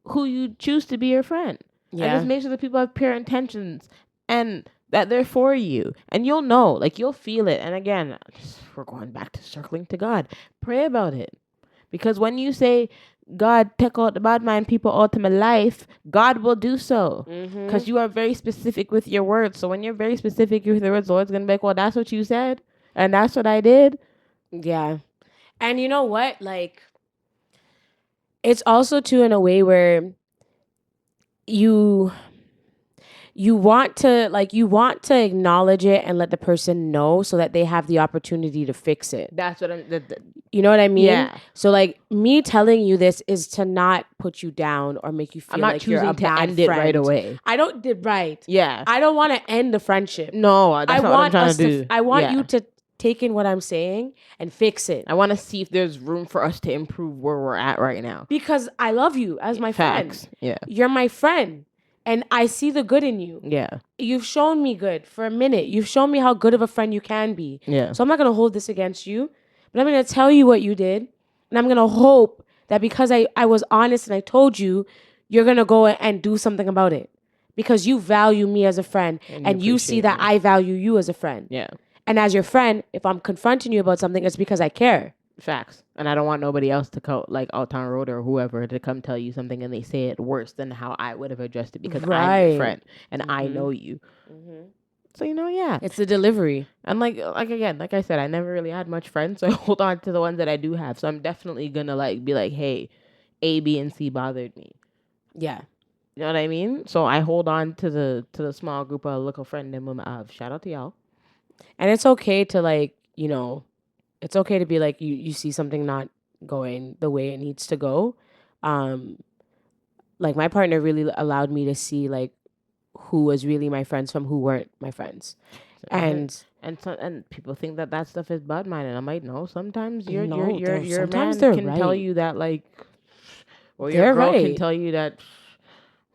who you choose to be your friend. Yeah. And just make sure that people have pure intentions and that they're for you. And you'll know, like you'll feel it. And again, we're going back to circling to God. Pray about it. Because when you say, God, take out the bad mind people out of my life, God will do so. Because you are very specific with your words. So when you're very specific with your words, the Lord's going to be like, well, that's what you said. And that's what I did. Yeah. And you know what? Like, it's also too in a way where you want to acknowledge it and let the person know so that they have the opportunity to fix it. That's what you know what I mean? Yeah. So like me telling you this is to not put you down or make you feel like you're a bad friend. I'm not choosing to end it right away. I don't did right. Yeah. I don't want to end the friendship. No, that's not what I'm trying to do. I want you to take in what I'm saying and fix it. I want to see if there's room for us to improve where we're at right now. Because I love you as my Facts. friend. Yeah. You're my friend. And I see the good in you. Yeah. You've shown me good for a minute. You've shown me how good of a friend you can be. Yeah. So I'm not going to hold this against you, but I'm going to tell you what you did. And I'm going to hope that because I was honest and I told you, you're going to go and do something about it. Because you value me as a friend and you see that I value you as a friend. Yeah. And as your friend, if I'm confronting you about something, it's because I care. Facts. And I don't want nobody else to come, like Alton Road or whoever, to come tell you something and they say it worse than how I would have addressed it because I'm your friend and I know you. So, yeah. It's the delivery. And again, like I said, I never really had much friends, so I hold on to the ones that I do have. So I'm definitely gonna be like, hey, A, B, and C bothered me. Yeah. You know what I mean? So I hold on to the small group of little friend them I have. Shout out to y'all. And it's okay to it's okay to be like you see something not going the way it needs to go. Like my partner really allowed me to see like who was really my friends from who weren't my friends. And people think that stuff is bad minded. I'm like, no, sometimes your man can tell you that or your girl can tell you that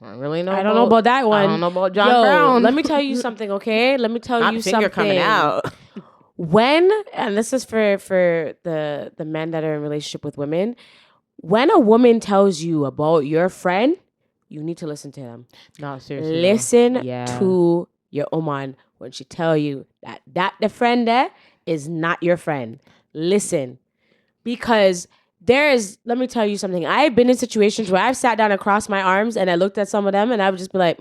I really know. I don't know about that one. I don't know about John Brown. Let me tell you something, okay? Let me tell you something. Coming out. And this is for the men that are in relationship with women, when a woman tells you about your friend, you need to listen to them. No, seriously. Listen to your woman when she tell you that the friend there is not your friend. Listen. Because let me tell you something. I've been in situations where I've sat down and crossed my arms and I looked at some of them and I would just be like,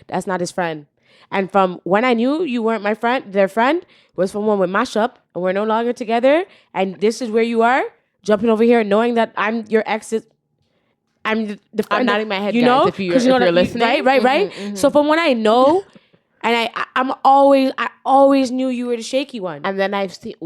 that's not his friend. And from when I knew you weren't my friend, their friend was from when we mash up and we're no longer together. And this is where you are jumping over here, knowing that I'm your ex's. The I'm friend that, nodding my head, you guys, know, if because you know you're that listening. right. So from when I know, and I always knew you were the shaky one. And then I've seen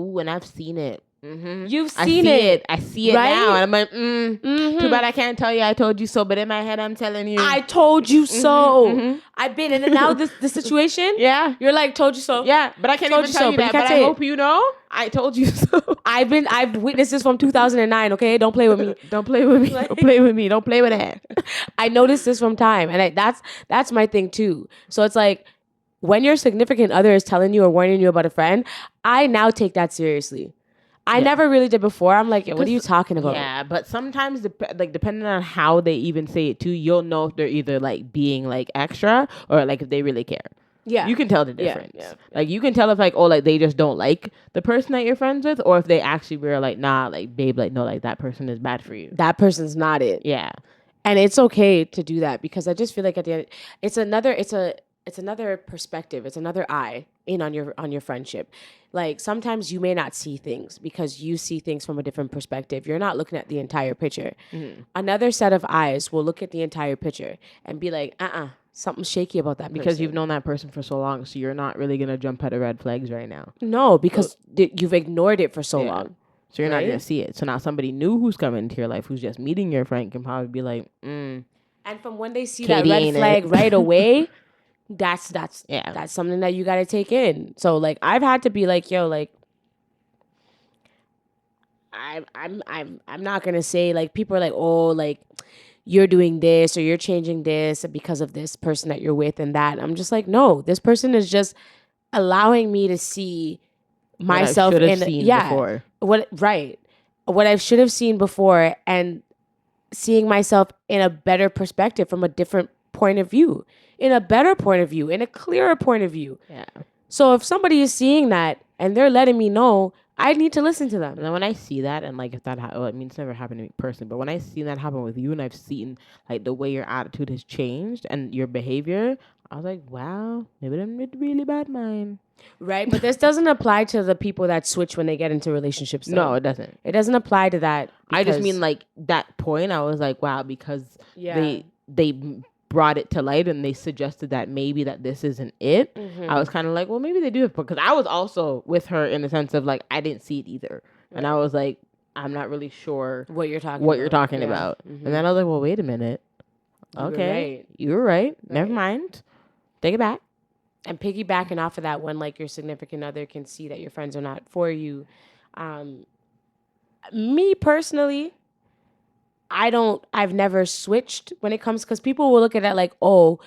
it. Mm-hmm. You've seen it. I see it right? now, and I'm like, too bad I can't tell you I told you so. But in my head, I'm telling you, I told you so. I've been in and now the situation. Yeah, You're like, told you so. yeah, but I can't Told even you tell so, you but you that. can't But say I it. hope you know I told you so. I've witnessed this from 2009. Okay, don't play with me. Don't play with me. Don't play with me. Don't play with that. I noticed this from time, and that's my thing too. So it's like when your significant other is telling you or warning you about a friend, I now take that seriously. I never really did before. I'm like, what are you talking about? Yeah, but sometimes, depending on how they even say it too, you'll know if they're either like being like extra or like if they really care. Yeah, you can tell the difference. Yeah. Like you can tell if like, oh, like they just don't like the person that you're friends with, or if they actually were like, nah, like babe, like no, like that person is bad for you. That person's not it. Yeah, and it's okay to do that because I just feel like at the end, it's another perspective. It's another eye in on your friendship. Like sometimes you may not see things because you see things from a different perspective. You're not looking at the entire picture. Another set of eyes will look at the entire picture and be like, something's shaky about that person. Because you've known that person for so long, so you're not really gonna jump at the red flags right now. No, because you've ignored it for so long. So you're not gonna see it. So now somebody new who's coming into your life, who's just meeting your friend, can probably be like, And from when they see Katie that red ain't flag it. right away, that's Yeah. that's something that you got to take in. So like I've had to be like, yo, like I'm not gonna say like people are like, oh, like you're doing this or you're changing this because of this person that you're with and that. I'm just like, no, this person is just allowing me to see myself what I should in have seen before. what I should have seen before and seeing myself in a better perspective from a different point of view, in a better point of view, in a clearer point of view. Yeah. So if somebody is seeing that and they're letting me know, I need to listen to them. And then when I see that, and like if that, well, I mean, it's never happened to me personally, but when I seen that happen with you, and I've seen like the way your attitude has changed and your behavior, I was like, wow, maybe I'm with really bad mind. Right, but this doesn't apply to the people that switch when they get into relationships. Though. No, it doesn't. It doesn't apply to that. I just mean like that point. I was like, wow, because they brought it to light and they suggested that maybe that this isn't it. I was kind of like, well, maybe they do it because I was also with her in the sense of like I didn't see it either, and I was like, I'm not really sure what you're talking about. And then I was like, well, wait a minute. Okay, you were right. Never mind. Take it back. And piggybacking off of that, when like your significant other can see that your friends are not for you, me personally, I've never switched when it comes, because people will look at that like, oh,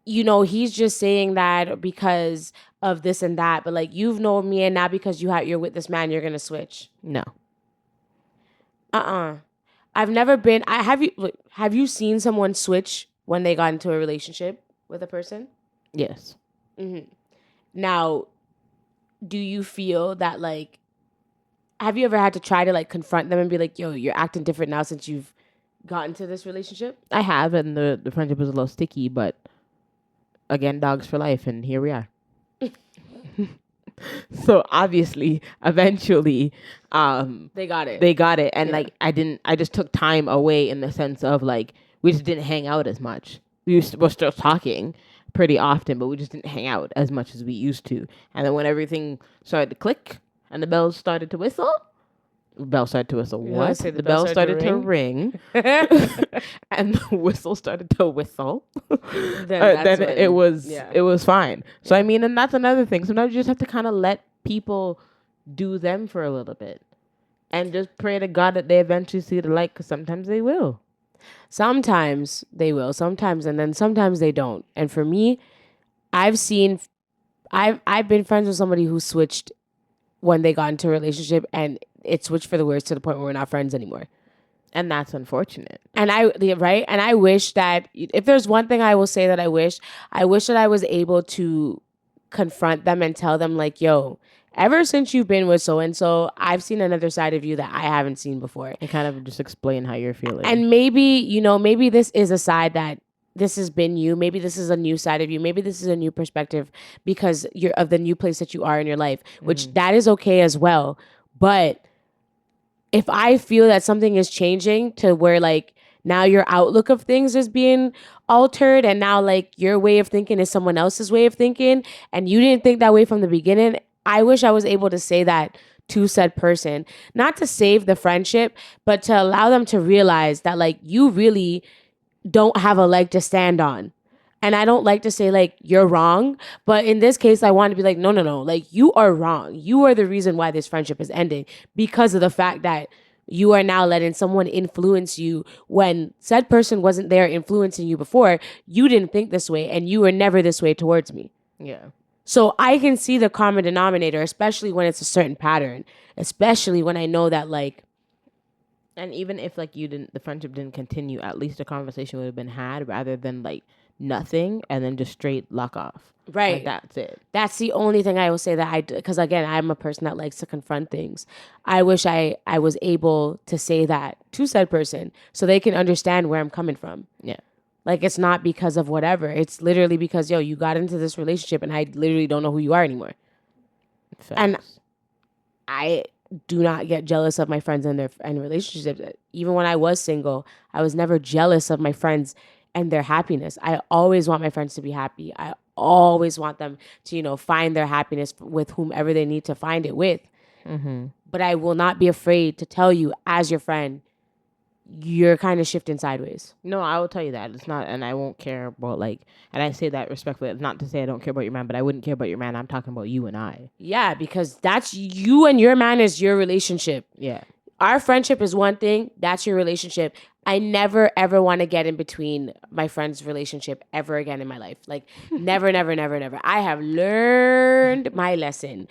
you know, he's just saying that because of this and that, but like you've known me and now because you're with this man, you're gonna switch. No. I've never been. Have you seen someone switch when they got into a relationship with a person? Yes. Now, do you feel that like, have you ever had to try to like confront them and be like, yo, you're acting different now since you've gotten to this relationship? I have, and the friendship was a little sticky, but again, dogs for life, and here we are. So obviously, eventually, they got it. And like I just took time away in the sense of like we just didn't hang out as much. We're still talking pretty often, but we just didn't hang out as much as we used to. And then when everything started to click and the bells started to whistle, the bell started to ring and the whistle started to whistle, then it was fine. So I mean, and that's another thing. Sometimes you just have to kind of let people do them for a little bit and just pray to God that they eventually see the light, because sometimes they will. Sometimes they will, and then sometimes they don't. And for me, I've been friends with somebody who switched when they got into a relationship, and it switched for the worse to the point where we're not friends anymore. And that's unfortunate. And I wish that if there's one thing I will say that I wish that I was able to confront them and tell them like, yo, ever since you've been with so-and-so, I've seen another side of you that I haven't seen before. And kind of just explain how you're feeling. And maybe this is a side that this has been you. Maybe this is a new side of you. Maybe this is a new perspective because you're of the new place that you are in your life, which that is okay as well. But if I feel that something is changing to where like now your outlook of things is being altered and now like your way of thinking is someone else's way of thinking and you didn't think that way from the beginning, I wish I was able to say that to said person, not to save the friendship, but to allow them to realize that like you really don't have a leg to stand on. And I don't like to say like you're wrong, but in this case, I want to be like, no, no, no, like you are wrong. You are the reason why this friendship is ending because of the fact that you are now letting someone influence you when said person wasn't there influencing you before. You didn't think this way and you were never this way towards me. Yeah. So I can see the common denominator, especially when it's a certain pattern, especially when I know that like, And even if like the friendship didn't continue, at least the conversation would have been had rather than like nothing and then just straight lock off. right. Like that's it. That's the only thing I will say that I do. Because again, I'm a person that likes to confront things. I wish I was able to say that to said person so they can understand where I'm coming from. Yeah. Like it's not because of whatever. It's literally because, yo, you got into this relationship and I literally don't know who you are anymore. Facts. And I do not get jealous of my friends and their and relationships. Even when I was single, I was never jealous of my friends and their happiness. I always want my friends to be happy. I always want them to, you know, find their happiness with whomever they need to find it with. But I will not be afraid to tell you as your friend, you're kind of shifting sideways. No, I will tell you that. It's not, and I won't care about like, and I say that respectfully. It's not to say I don't care about your man, but I wouldn't care about your man. I'm talking about you and I. Yeah, because that's you and your man is your relationship. Yeah. Our friendship is one thing. That's your relationship. I never, ever want to get in between my friend's relationship ever again in my life. Like, never, never, never, never. I have learned my lesson.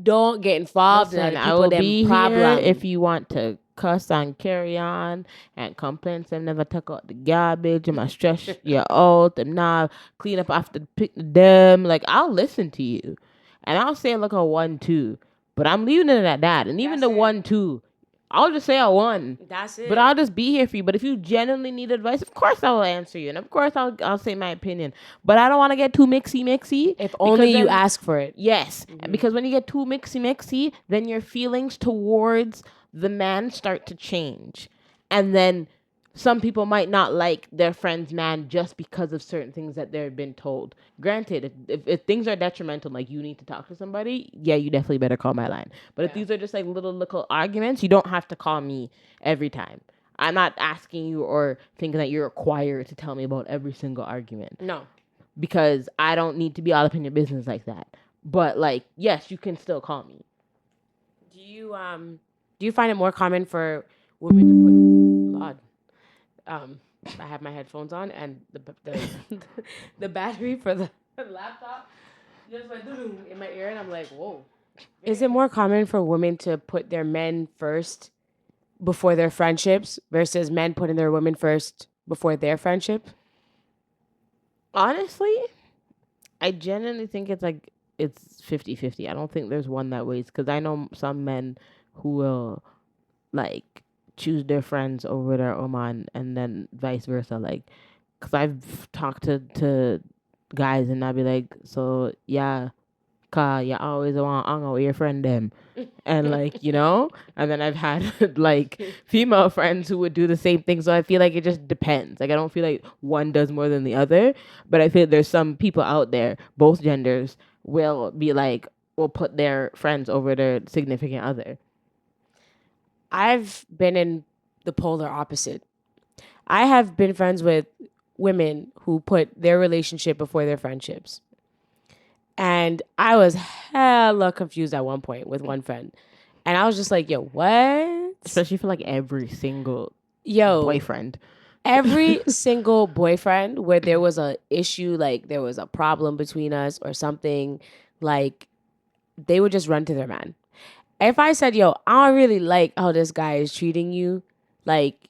Don't get involved in Listen, other I will people be them problem. here if you want to cuss and carry on and complain. I never took out the garbage and my stress you out and now clean up after pick them. Like I'll listen to you, and I'll say like a 1-2, but I'm leaving it at that. And even That's the it. 1-2, I'll just say a 1. That's it. But I'll just be here for you. But if you genuinely need advice, of course I will answer you, and of course I'll say my opinion. But I don't want to get too mixy. If only because you then- ask for it. Yes, because when you get too mixy, then your feelings towards the man start to change, and then some people might not like their friend's man just because of certain things that they've been told. Granted, if things are detrimental, like you need to talk to somebody, yeah, you definitely better call my line. But if these are just like little arguments, you don't have to call me every time. I'm not asking you or thinking that you're required to tell me about every single argument. No. Because I don't need to be all up in your business like that. But like, yes, you can still call me. Do you find it more common for women to put Lord, I have my headphones on and the battery for the laptop just went in my ear and I'm like, whoa. Is it more common for women to put their men first before their friendships versus men putting their women first before their friendship? Honestly, I genuinely think it's 50-50. I don't think there's one that weighs, because I know some men who will like choose their friends over their oman, and then vice versa. Like, because I've talked to guys and I'll be like, so yeah, you always want to hang out with your friend them. And like, and then I've had like female friends who would do the same thing. So I feel like it just depends. Like I don't feel like one does more than the other, but I feel there's some people out there, both genders, will put their friends over their significant other. I've been in the polar opposite. I have been friends with women who put their relationship before their friendships. And I was hella confused at one point with one friend. And I was just like, yo, what? Especially for like every single boyfriend. Every single boyfriend where there was a issue, like there was a problem between us or something, like they would just run to their man. If I said, yo, I don't really like how this guy is treating you, like,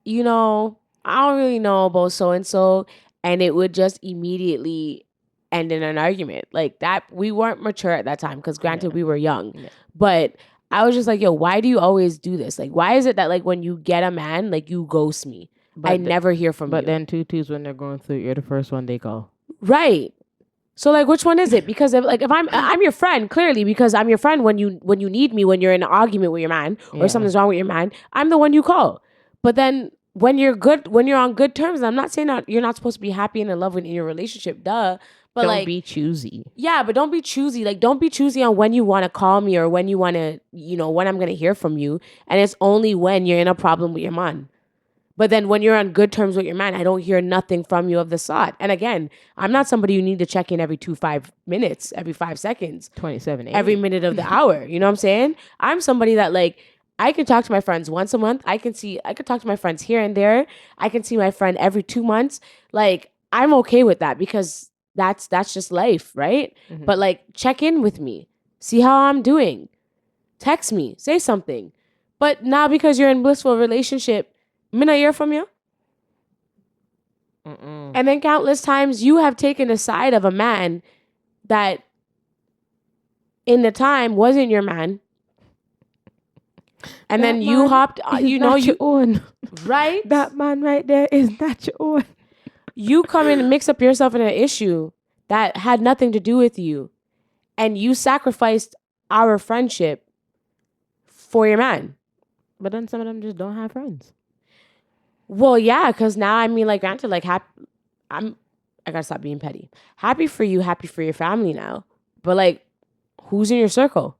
I don't really know about so-and-so, and it would just immediately end in an argument. Like that, we weren't mature at that time, because granted, we were young. Yeah. But I was just like, yo, why do you always do this? Like, why is it that like when you get a man, like you ghost me? I never hear from you. But then tutus, when they're going through, you're the first one they call. Right. So like, which one is it? Because if I'm your friend, clearly, because I'm your friend when you need me, when you're in an argument with your man or something's wrong with your man, I'm the one you call. But then when you're on good terms, I'm not saying that you're not supposed to be happy and in love in your relationship, duh. But don't be choosy. Yeah, but don't be choosy. Like, don't be choosy on when you want to call me or when you want to, when I'm going to hear from you. And it's only when you're in a problem with your man. But then when you're on good terms with your man, I don't hear nothing from you of the sort. And again, I'm not somebody you need to check in every 5 minutes, every 5 seconds. 27, every minute of the hour. You know what I'm saying? I'm somebody that like, I can talk to my friends once a month. I could talk to my friends here and there. I can see my friend every 2 months. Like, I'm okay with that because that's just life, right? Mm-hmm. But like, check in with me. See how I'm doing. Text me. Say something. But now because you're in blissful relationship, I'm not hear from you. Mm-mm. And then countless times you have taken the side of a man that in the time wasn't your man. And then you hopped, your own. Right? That man right there is not your own. You come in and mix up yourself in an issue that had nothing to do with you. And you sacrificed our friendship for your man. But then some of them just don't have friends. Well, yeah, because now, I mean, like, granted, like, I gotta stop being petty. Happy for you, happy for your family now. But, like, who's in your circle?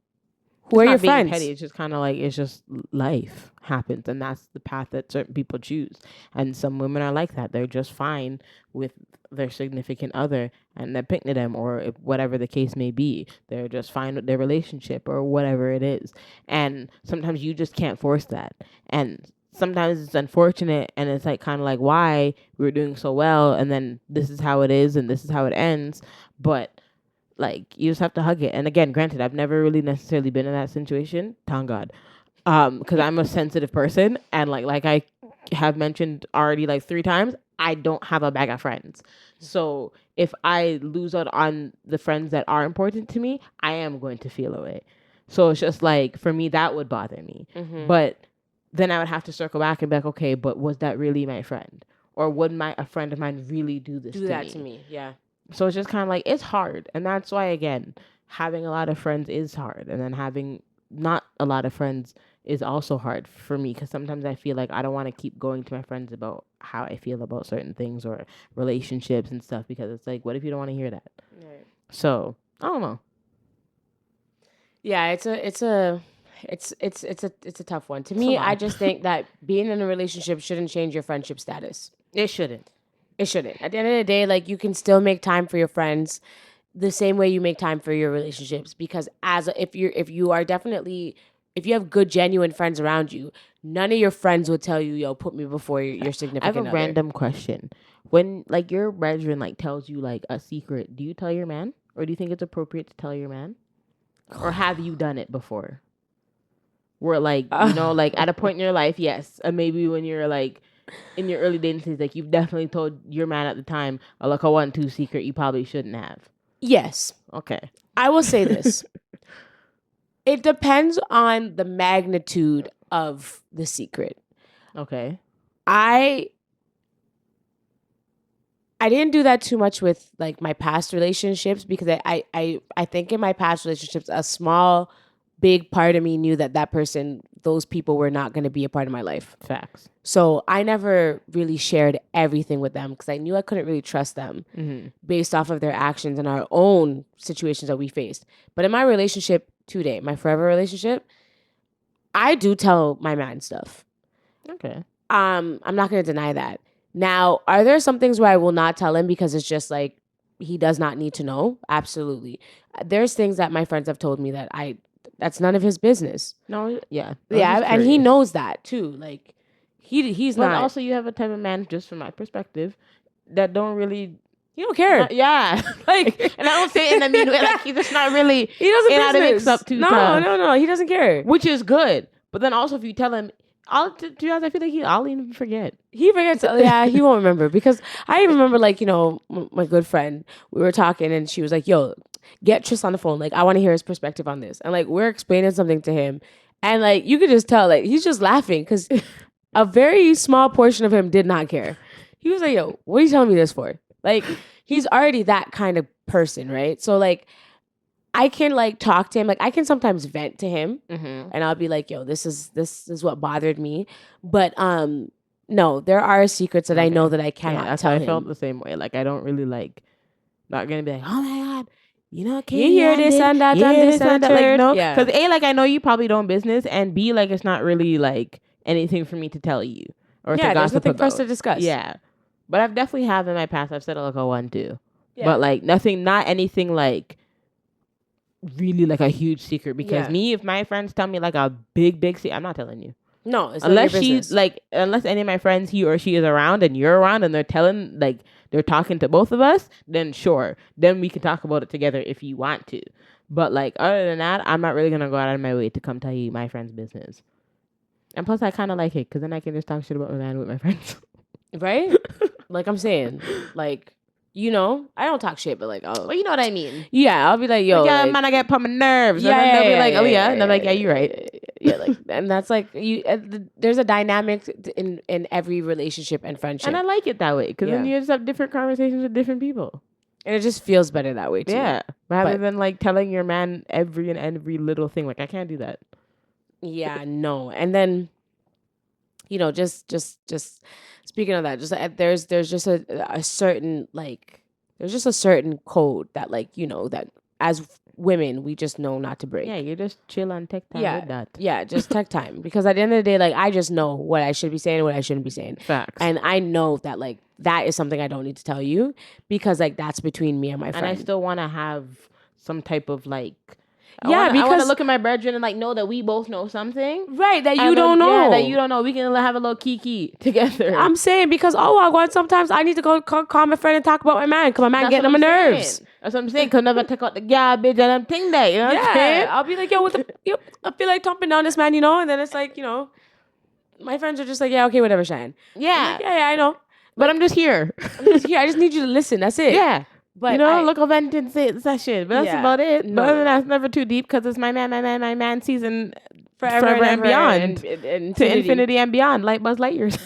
Who are your friends? Petty. It's just kind of like, it's just life happens. And that's the path that certain people choose. And some women are like that. They're just fine with their significant other and they're picking them or whatever the case may be. They're just fine with their relationship or whatever it is. And sometimes you just can't force that. And sometimes it's unfortunate and it's like kind of like why we were doing so well and then this is how it is and this is how it ends. But like, you just have to hug it. And again, granted, I've never really necessarily been in that situation. Thank God. Because I'm a sensitive person. And like I have mentioned already like 3 times, I don't have a bag of friends. So if I lose out on the friends that are important to me, I am going to feel away. So it's just like, for me, that would bother me. Mm-hmm. But then I would have to circle back and be like, okay, but was that really my friend? Or would a friend of mine really do that to me? Yeah. So it's just kind of like, it's hard. And that's why, again, having a lot of friends is hard. And then having not a lot of friends is also hard for me. Because sometimes I feel like I don't want to keep going to my friends about how I feel about certain things or relationships and stuff. Because it's like, what if you don't want to hear that? Right. So, I don't know. Yeah, it's a tough one. To me, I just think that being in a relationship shouldn't change your friendship status. It shouldn't. It shouldn't. At the end of the day, like, you can still make time for your friends the same way you make time for your relationships. Because if you have good, genuine friends around you, none of your friends would tell you, yo, put me before your significant other. I have a random question. When like your brethren like tells you like a secret, do you tell your man? Or do you think it's appropriate to tell your man? Or have you done it before? Where like, like at a point in your life, yes. And maybe when you're like in your early dating days, like you've definitely told your man at the time, like a 1-2 secret you probably shouldn't have. Yes. Okay. I will say this. It depends on the magnitude of the secret. Okay. I didn't do that too much with like my past relationships because I think in my past relationships, a small, big part of me knew that person, those people were not going to be a part of my life. Facts. So I never really shared everything with them because I knew I couldn't really trust them based off of their actions and our own situations that we faced. But in my relationship today, my forever relationship, I do tell my man stuff. Okay. I'm not going to deny that. Now, are there some things where I will not tell him because it's just like he does not need to know? Absolutely. There's things that my friends have told me that that's none of his business. No, yeah. Yeah, and he knows that too. Like he's but not. But also you have a type of man, just from my perspective, that don't really. He don't care. Yeah. Like, and I don't say it in a mean way. Like, he's just not really. He doesn't know how to mix up too tough. No. He doesn't care. Which is good. But then also if you tell him, to be honest, I feel like I'll even forget. He forgets. Yeah, he won't remember. Because I even remember, like, my good friend, we were talking and she was like, yo, get Tris on the phone. Like, I want to hear his perspective on this. And, like, we're explaining something to him. And, like, you could just tell, like, he's just laughing because a very small portion of him did not care. He was like, yo, what are you telling me this for? Like, he's already that kind of person, right? So, like, I can, like, talk to him. Like, I can sometimes vent to him. And I'll be like, yo, this is what bothered me. But, no, there are secrets that I know that I cannot that's tell how I him. felt the same way. Like, I don't really, like, not going to be like, oh, my God. You know, You hear this and that and this and that. Like, no. Yeah. Because A, like, I know you probably don't business. And B, like, it's not really, like, anything for me to tell you. Or to there's gossip nothing about. for us to discuss. Yeah. But I've definitely have in my past. I've said like a 1-2. Yeah. But, like, nothing, not anything, like, really, like, a huge secret. Because me, if my friends tell me, like, a big secret, I'm not telling you. No, it's unless not your business. unless any of my friends, he or she is around and you're around and they're telling, like, they're talking to both of us, then sure. Then we can talk about it together if you want to. But, like, other than that, I'm not really going to go out of my way to come tell you my friend's business. And plus, I kind of like it because then I can just talk shit about my man with my friends. Right? Like I'm saying, like, you know, I don't talk shit, but like, oh, well, you know what I mean. Yeah, I'll be like, yo, like, yeah, like, man, I get pumped my nerves. Yeah, and then they'll be like, oh yeah, yeah, and I'm like, yeah, you're right. Yeah, like, and that's like you. There's a dynamic in every relationship and friendship, and I like it that way because then you just have different conversations with different people, and it just feels better that way too. Yeah, rather than like telling your man every little thing. Like I can't do that. Yeah, no, and then, you know, just speaking of that, just there's just a certain like there's just a certain code that, like, you know, that as women we just know not to break. Yeah, you just chill and take time with that. Yeah, just take time because at the end of the day, like, I just know what I should be saying and what I shouldn't be saying. Facts. And I know that, like, that is something I don't need to tell you because, like, that's between me and my friend. And I still want to have some type of like. Because I want to look at my brethren and like know that we both know something, right? That you don't know. Yeah, that you don't know. We can have a little kiki together. I'm saying because sometimes I need to go call my friend and talk about my man because my man getting on my nerves. That's what I'm saying. Cause never take out the garbage and I'm thing that. You know what I'm saying? I'll be like, yo, I feel like thumping down this man, you know, and then it's like, you know, my friends are just like, yeah, okay, whatever, Shine. Yeah, like, yeah, I know, but I'm just here. I just need you to listen. That's it. Yeah. But you know, look over and say session. But that's about it. No. But other than that, it's never too deep because it's my man season forever and beyond. And to infinity and beyond. Like Buzz Lightyear.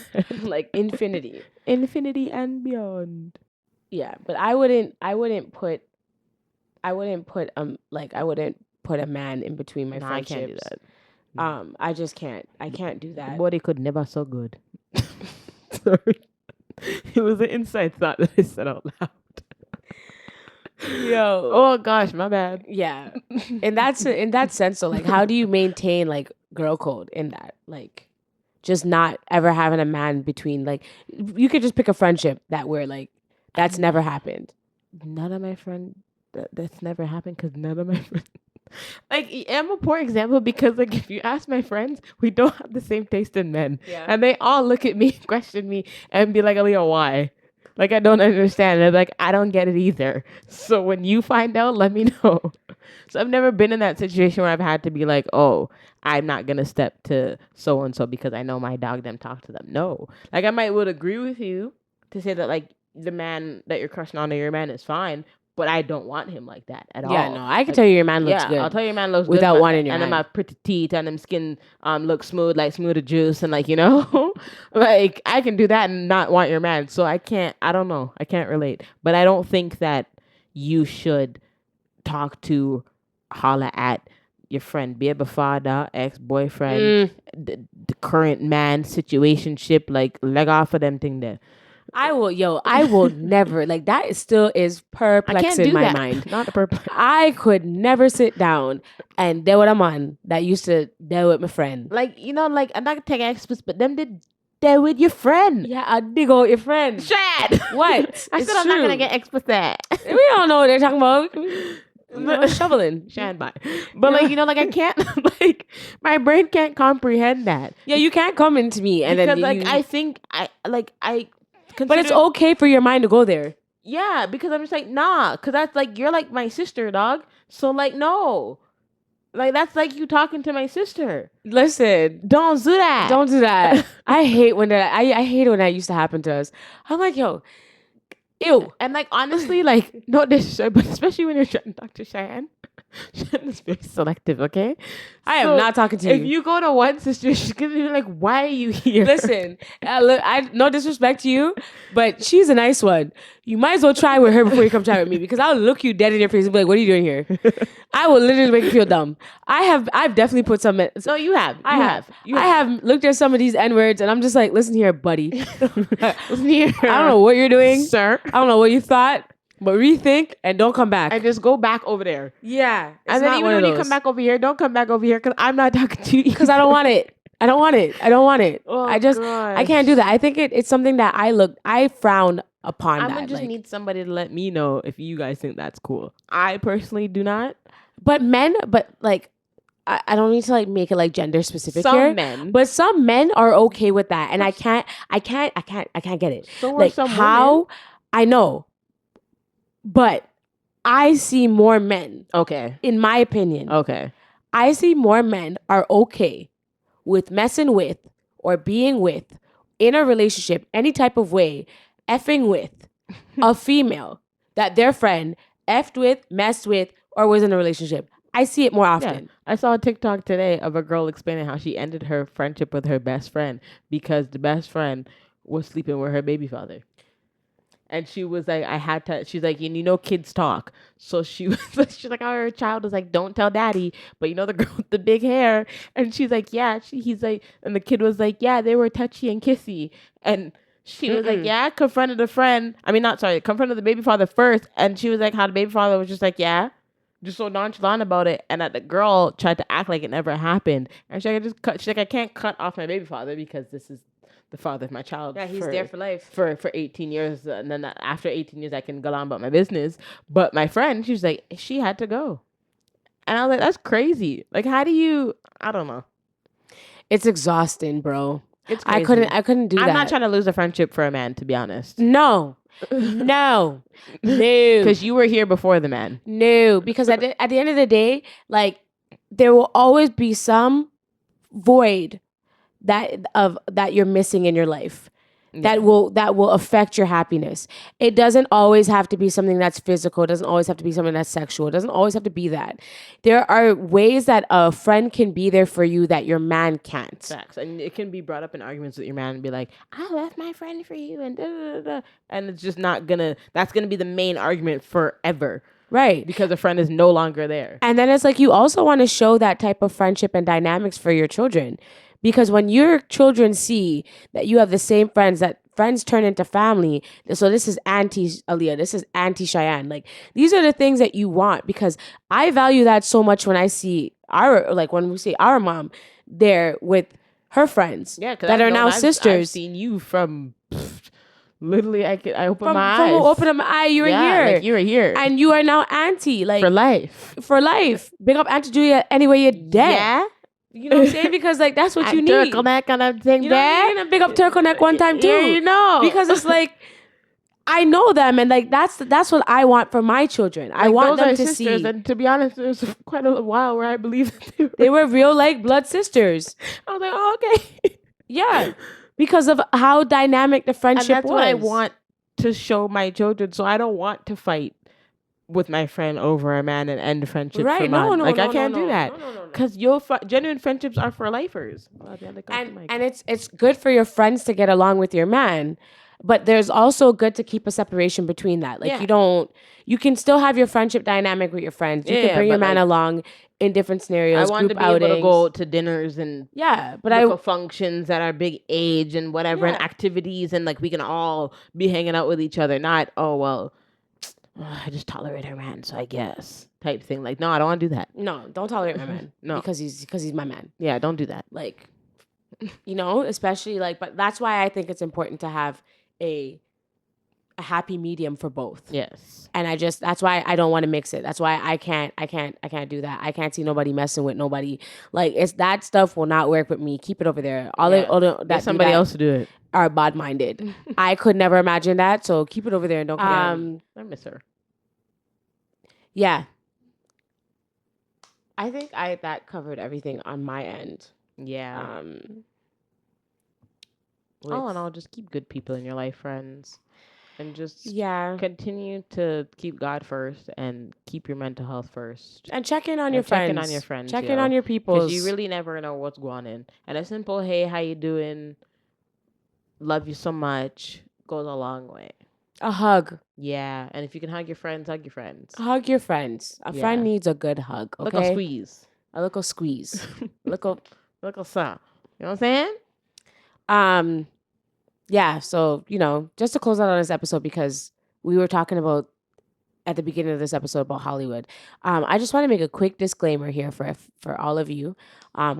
Like infinity. Infinity and beyond. Yeah, but I wouldn't put a man in between my friendships. I can't do that. I just can't. I can't do that. The body could never so good. Sorry. It was an inside thought that I said out loud. Yo. Oh gosh, my bad. Yeah. In that sense, so like, how do you maintain like girl code in that? Like, just not ever having a man between, like, you could just pick a friendship that where like that's never happened. None of my friends that's never happened because none of my friends. Like, I'm a poor example because, like, if you ask my friends, we don't have the same taste in men. Yeah. And they all look at me, question me, and be like, Aaliyah, why? Like, I don't understand. And like, I don't get it either. So when you find out, let me know. So I've never been in that situation where I've had to be like, oh, I'm not going to step to so-and-so because I know my dog them talk to them. No. Like, I would agree with you to say that, like, the man that you're crushing on or your man is fine, but I don't want him like that at all. Yeah, no, I can tell you your man looks good. I'll tell you your man looks without good. wanting your and man. And my pretty teeth and them skin look smooth, like smooth as juice. And like, you know, like I can do that and not want your man. So I don't know. I can't relate. But I don't think that you should holla at your friend, be it a father, ex-boyfriend, the current man, situationship, like leg off of them thing there. I will never, like, that still is perplexing my mind. Not perplex. I could never sit down and deal with a man that used to deal with my friend. Like, you know, like, I'm not gonna take experts, but them did deal with your friend. Yeah, I dig out your friend. Shad! What? I said I'm not gonna get explicit. We don't know what they're talking about. Shoveling. Shad by. But like, you know, like I can't, like, my brain can't comprehend that. Yeah, you can't come into me and because, then like, I think but it's okay for your mind to go there. Yeah, because I'm just like, nah, because that's like, you're like my sister, dog. So like, no. Like, that's like you talking to my sister. Listen. Don't do that. Don't do that. I hate when that, I hate when that used to happen to us. I'm like, yo, Ew. And like honestly, like no disrespect, but especially when you're trying to talk to Cheyenne, Cheyenne is very selective. Okay, I am so not talking to if you. you go to one sister, she's gonna be like, "Why are you here?" Listen, look, I no disrespect to you, but she's a nice one. You might as well try with her before you come try with me, because I'll look you dead in your face and be like, "What are you doing here?" I will literally make you feel dumb. I've definitely put some. No, you have. I have looked at some of these N words, and I'm just like, listen here, buddy. Listen here. I don't know what you're doing, sir. I don't know what you thought, but rethink and don't come back. And just go back over there. Yeah, And then even when you come back over here, don't come back over here because I'm not talking to you. because I don't want it. I don't want it. I don't want it. Oh, I gosh. can't do that. I think it's something that I frown upon. I'm that. gonna just like, need somebody to let me know if you guys think that's cool. I personally do not. but like I don't need to like make it like gender specific Some here. men. But some men are okay with that, and I can't get it. So are Like some how women. I know, but I see more men. Okay. In my opinion, Okay. I see more men are okay with messing with or being with in a relationship, any type of way, effing with a female that their friend effed with, messed with, or was in a relationship. I see it more often. Yeah. I saw a TikTok today of a girl explaining how she ended her friendship with her best friend because the best friend was sleeping with her baby father. And she was like, I had to, she's like, and you know, kids talk. So she was she's like, our child was like, don't tell daddy. But you know, the girl with the big hair. And she's like, yeah. He's like, and the kid was like, yeah, they were touchy and kissy. And she was like, yeah, confronted a friend. I mean, not sorry, confronted the baby father first. And she was like, how the baby father was just like, yeah, just so nonchalant about it. And that the girl tried to act like it never happened. And she's like, she's like, I can't cut off my baby father because this is the father of my child. Yeah, he's there for life. For 18 years. And then after 18 years, I can go on about my business. But my friend, she's like, she had to go. And I was like, that's crazy. Like, how do you, I don't know. It's exhausting, bro. It's crazy. I couldn't do that. I'm not trying to lose a friendship for a man, to be honest. No. No. Because you were here before the man. No. Because at the end of the day, like, there will always be some void that you're missing in your life. That will affect your happiness. It doesn't always have to be something that's physical. It doesn't always have to be something that's sexual. It doesn't always have to be that. There are ways that a friend can be there for you that your man can't. Facts. And it can be brought up in arguments with your man and be like, I left my friend for you and da da da da. And it's just not gonna, that's gonna be the main argument forever. Right. Because a friend is no longer there. And then it's like you also want to show that type of friendship and dynamics for your children. Because when your children see that you have the same friends, that friends turn into family. So this is Auntie Aaliyah. This is Auntie Cheyenne. Like, these are the things that you want, because I value that so much when I see when we see our mom there with her friends that are now sisters. I've seen you from literally, I opened my eyes. From opening my eye, you were here. Like you were here. And you are now Auntie. Like, for life. For life. Big up Auntie Julia anyway you're dead. Yeah. You know what I'm saying? Because like that's what you need. Turtleneck kind of thing. You know what I mean? A big up turtleneck one time too. Yeah, you know. Because it's like I know them, and like that's what I want for my children. Like, I want them to see. And to be honest, there was quite a while where I believe they were real like blood sisters. I was like, oh, okay. Yeah, because of how dynamic the friendship and that's was. what I want to show my children. So I don't want to fight with my friend over a man and end friendship. Right? No, I can't do that. Because genuine friendships are for lifers. And it's good for your friends to get along with your man, but there's also good to keep a separation between that. Like you can still have your friendship dynamic with your friends. You can bring your man along in different scenarios. I want to be able to go to dinners and local functions that are big age and whatever and activities, and like we can all be hanging out with each other. Not I just tolerate her man, so I guess type thing. Like, no, I don't want to do that. No, don't tolerate my man. No, because he's my man. Yeah, don't do that. Like, especially like, but that's why I think it's important to have a happy medium for both. Yes. And that's why I don't want to mix it. That's why I can't do that. I can't see nobody messing with nobody. Like, it's that stuff will not work with me. Keep it over there. That somebody else to do it. Are bad-minded. I could never imagine that. So keep it over there and don't come I miss her. Yeah. I think that covered everything on my end. Yeah. All in all, just keep good people in your life, friends. and just Yeah. continue to keep God first and keep your mental health first. And check in on your Check friends. in on your friends. Check in on your Because you peoples. really never know what's going on. And a simple, hey, how you doing? Love you so much goes a long way. A hug. Yeah. And if you can hug your friends, hug your friends. Hug your friends. A friend needs a good hug, okay? Little squeeze. A little squeeze. little son. You know what I'm saying? Yeah, so, just to close out on this episode, because we were talking about at the beginning of this episode about Hollywood. I just want to make a quick disclaimer here for all of you.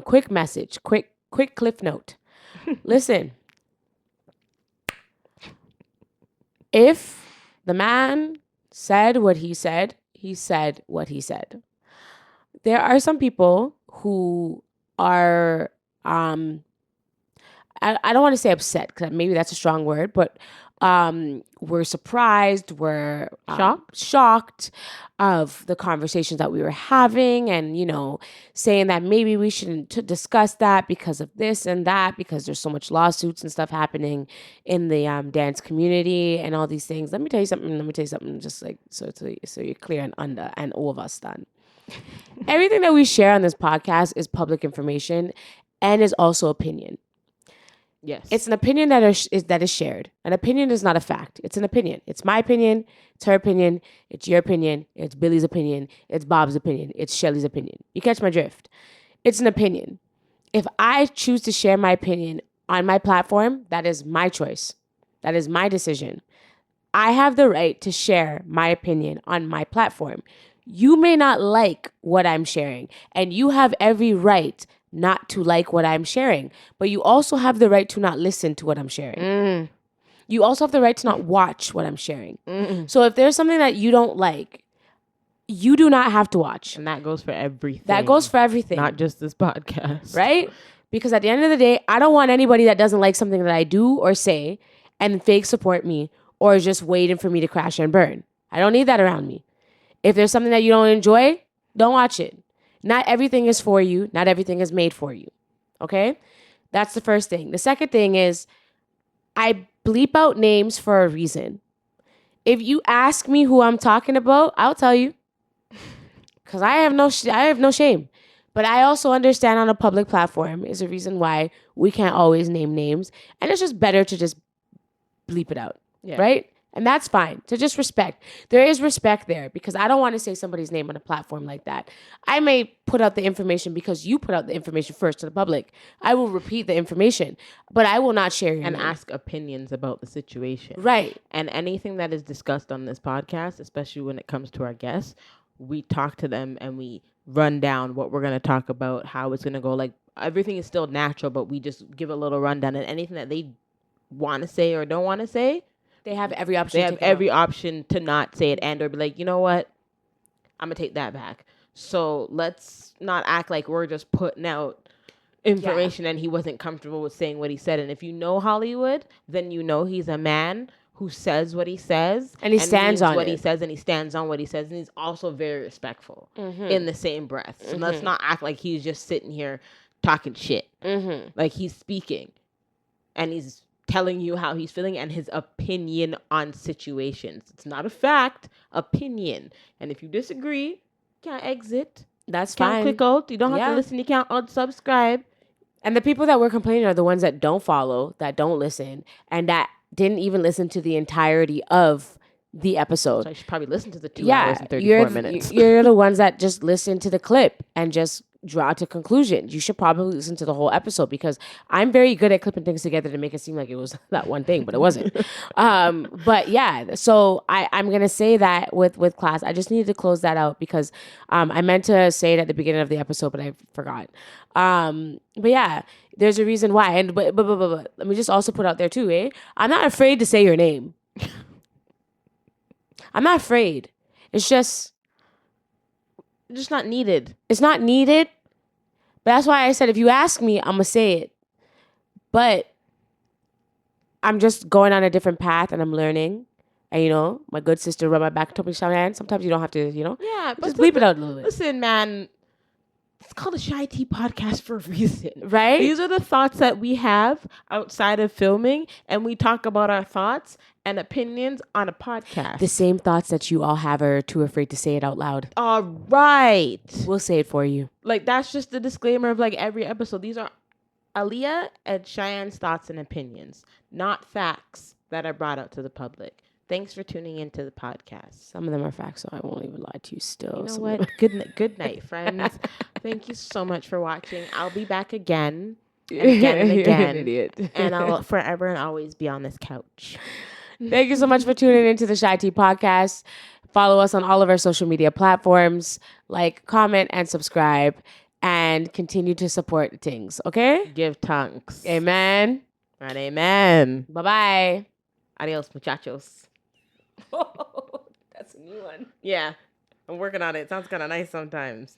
Quick message, quick cliff note. Listen, if the man said what he said what he said. There are some people who are, I don't want to say upset, because maybe that's a strong word, but we're surprised, we're shocked of the conversations that we were having, and saying that maybe we shouldn't discuss that because of this and that, because there's so much lawsuits and stuff happening in the dance community and all these things. Let me tell you something, just like so you're clear and under and all of us done. Everything that we share on this podcast is public information and is also opinion. Yes. It's an opinion that is shared. An opinion is not a fact. It's an opinion. It's my opinion. It's her opinion. It's your opinion. It's Billy's opinion. It's Bob's opinion. It's Shelly's opinion. You catch my drift? It's an opinion. If I choose to share my opinion on my platform, that is my choice. That is my decision. I have the right to share my opinion on my platform. You may not like what I'm sharing, and you have every right not to like what I'm sharing, but you also have the right to not listen to what I'm sharing. You also have the right to not watch what I'm sharing. So if there's something that you don't like, you do not have to watch. And that goes for everything. Not just this podcast. Right? Because at the end of the day, I don't want anybody that doesn't like something that I do or say and fake support me or is just waiting for me to crash and burn. I don't need that around me. If there's something that you don't enjoy, don't watch it. Not everything is for you. Not everything is made for you. Okay? That's the first thing. The second thing is I bleep out names for a reason. If you ask me who I'm talking about, I'll tell you. Because I have no shame. But I also understand on a public platform is a reason why we can't always name names. And it's just better to just bleep it out. Yeah. Right? And that's fine. To just respect. There is respect there because I don't want to say somebody's name on a platform like that. I may put out the information because you put out the information first to the public. I will repeat the information, but I will not share your name. Ask opinions about the situation. Right. And anything that is discussed on this podcast, especially when it comes to our guests, we talk to them and we run down what we're going to talk about, how it's going to go. Like everything is still natural, but we just give a little rundown, and anything that they want to say or don't want to say, they have every option. They have every option to not say it and or be like, you know what? I'm going to take that back. So let's not act like we're just putting out information and he wasn't comfortable with saying what he said. And if you know Hollywood, then you know he's a man who says what he says. And he stands on what he says, and he stands on what he says. And he's also very respectful in the same breath. So let's not act like he's just sitting here talking shit. Like he's speaking and he's telling you how he's feeling and his opinion on situations. It's not a fact, opinion. And if you disagree, you can't exit. That's fine. Can't click out. You don't have to listen. You can't unsubscribe. And the people that we're complaining are the ones that don't follow, that don't listen, and that didn't even listen to the entirety of the episode. So I should probably listen to the 2 hours and 34 minutes. You're the ones that just listen to the clip and just draw to conclusions. You should probably listen to the whole episode because I'm very good at clipping things together to make it seem like it was that one thing, but it wasn't. But yeah, so I'm going to say that with class, I just needed to close that out because I meant to say it at the beginning of the episode, but I forgot. But yeah, there's a reason why. And but let me just also put out there too, I'm not afraid to say your name. I'm not afraid. It's just not needed. It's not needed. But that's why I said, if you ask me, I'm going to say it. But I'm just going on a different path and I'm learning. And, my good sister rubbed my back, told me, Shannon, sometimes you don't have to, Yeah, but just bleep it out a little bit. Listen, man, it's called a CheyTea podcast for a reason. Right? These are the thoughts that we have outside of filming, and we talk about our thoughts and opinions on a podcast. The same thoughts that you all have are too afraid to say it out loud. All right. We'll say it for you. Like, that's just the disclaimer of, like, every episode. These are Aaliyah and Cheyenne's thoughts and opinions, not facts that are brought out to the public. Thanks for tuning into the podcast. Some of them are facts, so I won't even lie to you still. You know Some what? Good night, friends. Thank you so much for watching. I'll be back again and again and You're an again. idiot. And I'll forever and always be on this couch. Thank you so much for tuning into the CheyTea podcast. Follow us on all of our social media platforms. Like, comment, and subscribe. And continue to support things, okay? Give tongues. Amen. And amen. Bye-bye. Adios, muchachos. That's a new one. Yeah, I'm working on it. It sounds kind of nice sometimes.